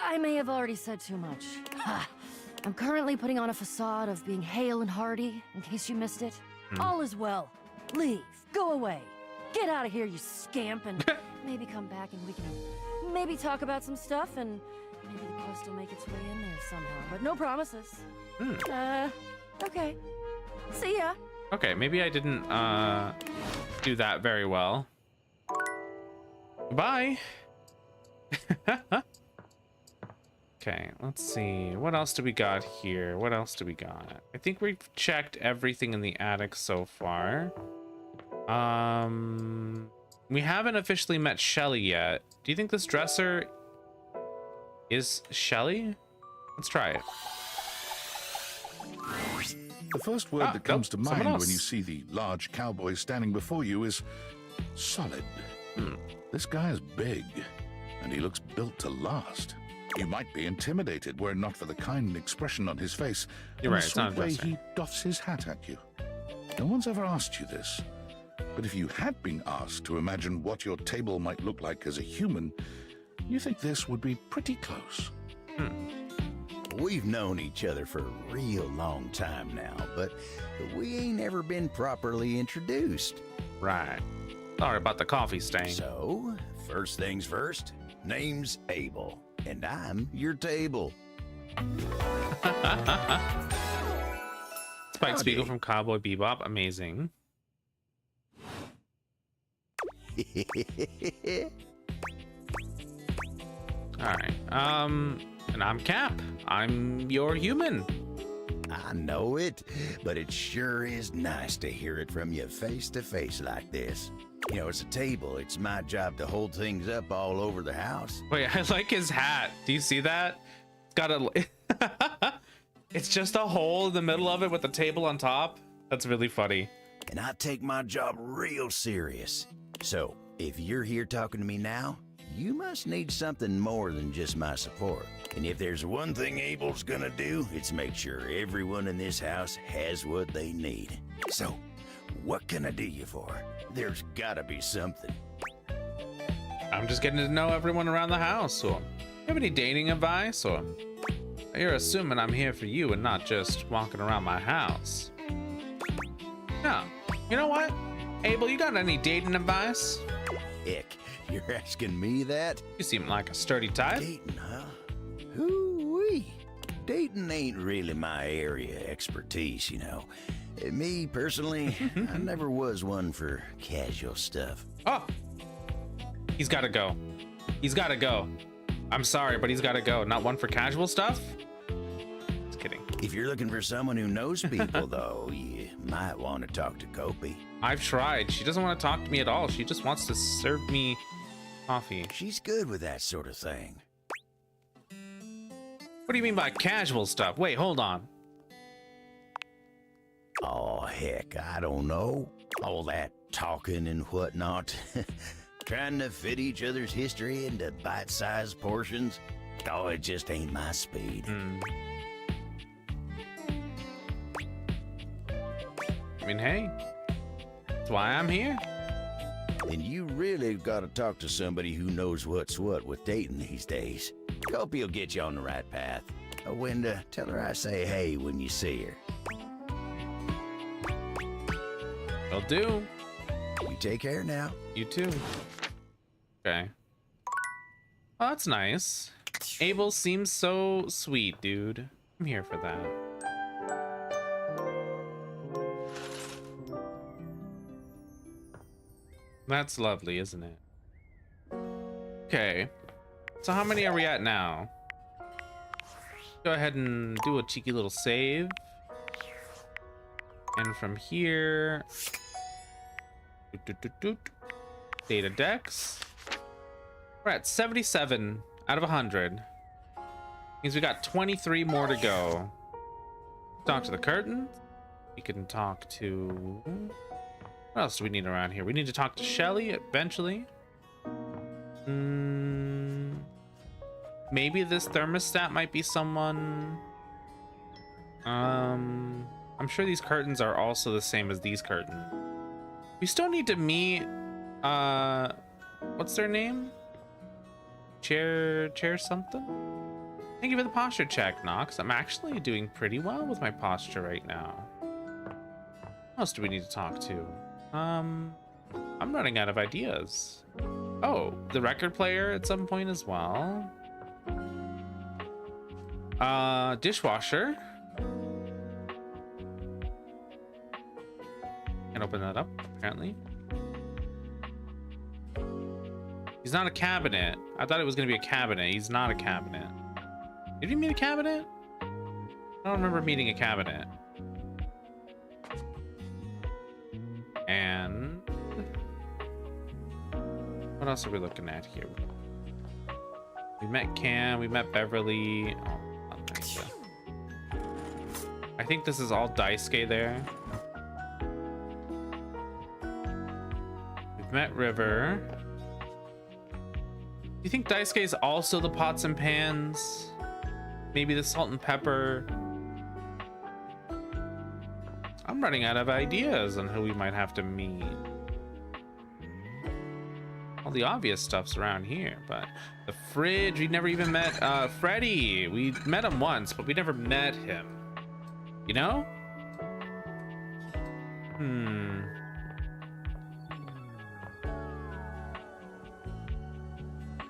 I may have already said too much. I'm currently putting on a facade of being hale and hearty, in case you missed it. All is well. Leave. Go away. Get out of here, you scamp, and maybe come back and we can maybe talk about some stuff, and maybe the quest will make its way in there somehow. But no promises. Okay. See ya. Okay, maybe I didn't do that very well. Bye. Okay, let's see. What else do we got here? What else do we got? I think we've checked everything in the attic so far. We haven't officially met Shelly yet. Do you think this dresser is Shelly? Let's try it. The first word that comes to mind when you see the large cowboy standing before you is solid. This guy is big, and he looks built to last. You might be intimidated were it not for the kind expression on his face. You're right, it's not a the way dresser. he doffs his hat at you. No one's ever asked you this, but if you had been asked to imagine what your table might look like as a human, you think this would be pretty close. We've known each other for a real long time now, but we ain't ever been properly introduced. Right. Sorry about the coffee stain. So, first things first, name's Abel, and I'm your table. Spike Spiegel from Cowboy Bebop, amazing. Alright, and I'm Cap. I'm your human. I know it, but it sure is nice to hear it from you face to face like this. You know, as a table, it's my job to hold things up all over the house. Wait, I like his hat. Do you see that? It's got a... It's just a hole in the middle of it with a table on top. That's really funny. And I take my job real serious. So, if you're here talking to me now, you must need something more than just my support. And if there's one thing Abel's gonna do, it's make sure everyone in this house has what they need. So, what can I do you for? There's gotta be something. I'm just getting to know everyone around the house. Or you have any dating advice? Or you're assuming I'm here for you and not just walking around my house. No. You know what? Abel, you got any dating advice? Heck, you're asking me that? You seem like a sturdy type. Dating, huh? Hoo-wee. Dating ain't really my area of expertise, you know. Me, personally, I never was one for casual stuff. Oh! He's gotta go. He's gotta go. I'm sorry, but he's gotta go. Not one for casual stuff? Just kidding. If you're looking for someone who knows people, though, you might want to talk to Kopi. I've tried. She doesn't want to talk to me at all. She just wants to serve me coffee. She's good with that sort of thing. What do you mean by casual stuff? Wait, hold on. Oh, heck, I don't know. All that talking and whatnot. Trying to fit each other's history into bite-sized portions. Oh, it just ain't my speed. I mean, hey, that's why I'm here. And you really gotta talk to somebody who knows what's what with dating these days. Kopi will get you on the right path. Wenda, tell her I say hey when you see her. Will do. You take care now. You too. Okay. Oh, that's nice. Abel seems so sweet, dude. I'm here for that. That's lovely, isn't it? Okay. So how many are we at now? Go ahead and do a cheeky little save. And from here... Data Dex. We're at 77 out of 100. Means we got 23 more to go. Talk to the curtain. We can talk to... What else do we need around here? We need to talk to Shelly eventually. Maybe this thermostat might be someone. I'm sure these curtains are also the same as these curtains. We still need to meet what's their name? Chair something? Thank you for the posture check, Nox. I'm actually doing pretty well with my posture right now. What else do we need to talk to? I'm running out of ideas. Oh, the record player at some point as well. Dishwasher. Can't open that up, apparently. He's not a cabinet. I thought it was gonna be a cabinet. He's not a cabinet. Did we meet a cabinet? I don't remember meeting a cabinet. And what else are we looking at here? We met Cam, we met Beverly. Oh, nice. I think this is all Daisuke there. We've met River. Do you think Daisuke is also the pots and pans? Maybe the salt and pepper? I'm running out of ideas on who we might have to meet. All the obvious stuff's around here, but the fridge, we never even met Freddy. We met him once, but we never met him. You know?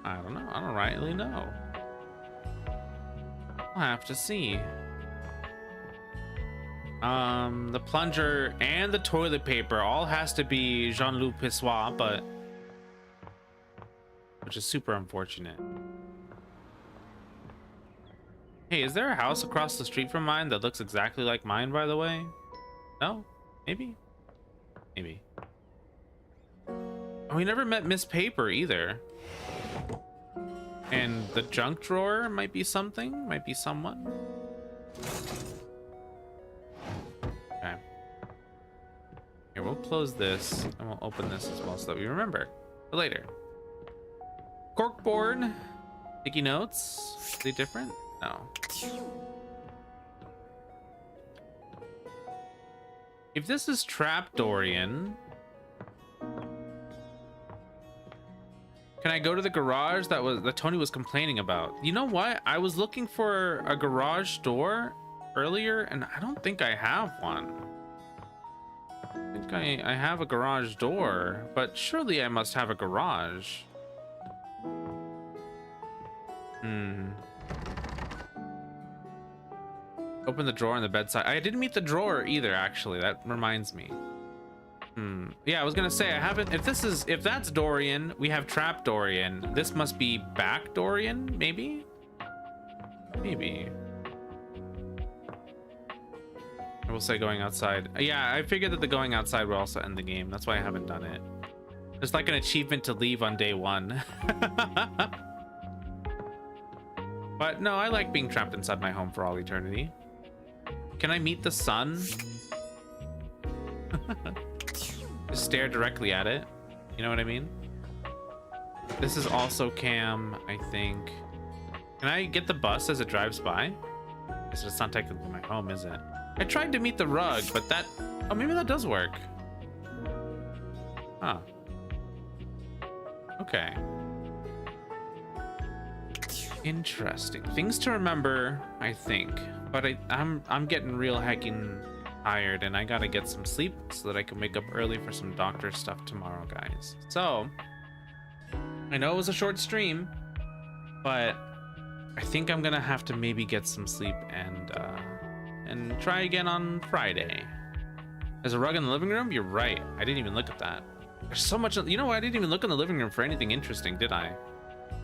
I don't know. I don't rightly know. I'll have to see. The plunger and the toilet paper all has to be Jean-Luc Pissois, but which is super unfortunate. Hey, is there a house across the street from mine that looks exactly like mine, by the way? No? Maybe? Maybe. Oh, we never met Miss Paper either. And the junk drawer might be something, might be someone. Okay. Here, we'll close this and we'll open this as well so that we remember for later. Corkboard, sticky notes. Are they different? No. If this is Trapdoorian, can I go to the garage that Tony was complaining about? You know what? I was looking for a garage door earlier, and I don't think I have one. I think I have a garage door, but surely I must have a garage. Open the drawer on the bedside. I didn't meet the drawer either, actually. That reminds me. Yeah, I was gonna say I haven't. If that's Dorian, we have Trap Dorian. This must be back Dorian, maybe. Maybe. I will say going outside. Yeah, I figured that the going outside would also end the game. That's why I haven't done it. It's like an achievement to leave on day 1. But no, I like being trapped inside my home for all eternity. Can I meet the sun? Just stare directly at it. You know what I mean? This is also Cam, I think. Can I get the bus as it drives by? Guess it's not technically my home, is it? I tried to meet the rug, but that... Oh, maybe that does work. Huh. Okay. Interesting. Things to remember, I think. But I'm getting real heckin' tired, and I gotta get some sleep so that I can wake up early for some doctor stuff tomorrow, guys. So, I know it was a short stream, but I think I'm gonna have to maybe get some sleep and try again on Friday. There's a rug in the living room? You're right. I didn't even look at that. There's so much. You know what? I didn't even look in the living room for anything interesting, did I?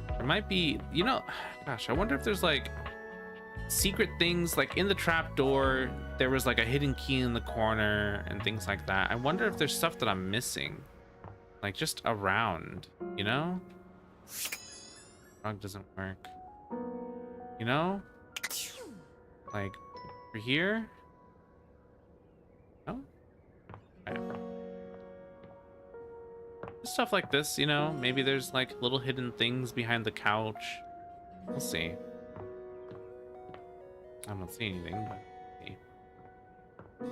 There might be, you know, gosh, I wonder if there's like secret things like in the trap door. There was like a hidden key in the corner and things like that. I wonder if there's stuff that I'm missing, like just around, you know? Rug doesn't work, you know? Like over here? No? Okay. Stuff like this, you know? Maybe there's like little hidden things behind the couch. We'll see. I don't see anything, but we'll see.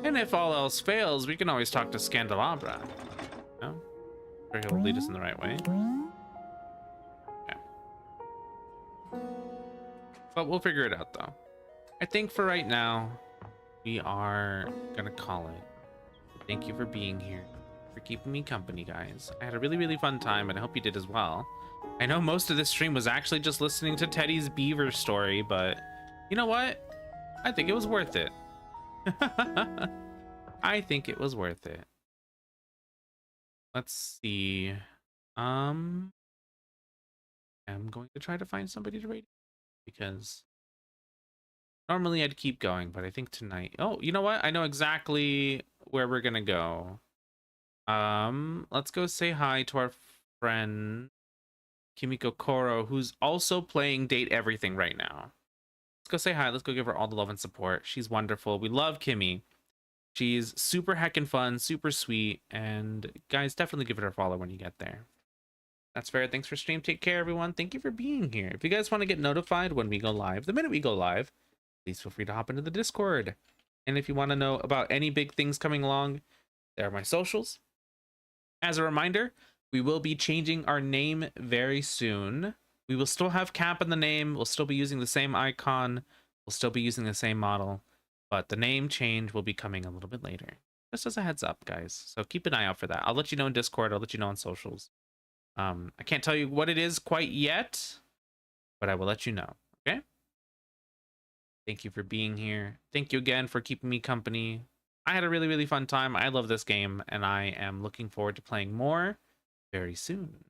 And if all else fails, we can always talk to Scandelabra. No? Or he'll lead us in the right way. Okay. But we'll figure it out, though. I think for right now, we are gonna call it. Thank you for being here, for keeping me company, guys. I had a really, really fun time, and I hope you did as well. I know most of this stream was actually just listening to Teddy's beaver story, but you know what? I think it was worth it. I think it was worth it. Let's see. I'm going to try to find somebody to rate because Normally I'd keep going, but I think tonight... Oh, you know what? I know exactly where we're gonna go. Let's go say hi to our friend Kimiko Koro, who's also playing Date Everything right now. Let's go say hi. Let's go give her all the love and support. She's wonderful. We love Kimmy. She's super heckin' fun, super sweet, and guys, definitely give her a follow when you get there. That's fair. Thanks for stream. Take care, everyone. Thank you for being here. If you guys want to get notified when we go live, the minute we go live, please feel free to hop into the Discord. And if you want to know about any big things coming along, there are my socials. As a reminder, we will be changing our name very soon. We will still have Cap in the name. We'll still be using the same icon. We'll still be using the same model. But the name change will be coming a little bit later. Just as a heads up, guys. So keep an eye out for that. I'll let you know in Discord. I'll let you know on socials. I can't tell you what it is quite yet, but I will let you know. Okay? Thank you for being here. Thank you again for keeping me company. I had a really, really fun time. I love this game, and I am looking forward to playing more very soon.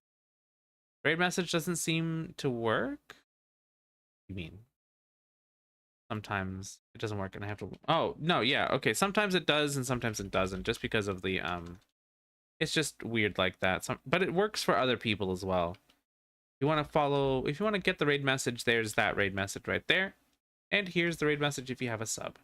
Raid message doesn't seem to work. What do you mean? Sometimes it doesn't work and I have to... Oh, no, yeah, okay. Sometimes it does and sometimes it doesn't, just because of the... It's just weird like that. But it works for other people as well. If you want to follow... If you want to get the raid message, there's that raid message right there. And here's the raid message if you have a sub.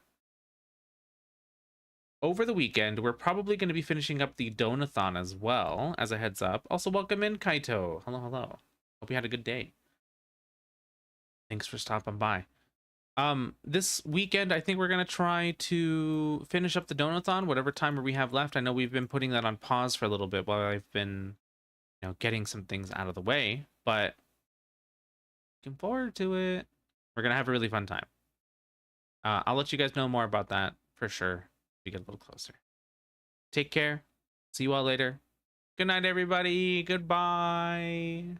Over the weekend, we're probably going to be finishing up the Donathon as well, as a heads up. Also, welcome in, Kaito. Hello, hello. Hope you had a good day. Thanks for stopping by. This weekend, I think we're going to try to finish up the Donathon, whatever timer we have left. I know we've been putting that on pause for a little bit while I've been, you know, getting some things out of the way, but looking forward to it. We're going to have a really fun time. I'll let you guys know more about that for sure. We get a little closer. Take care. See you all later. Good night, everybody. Goodbye.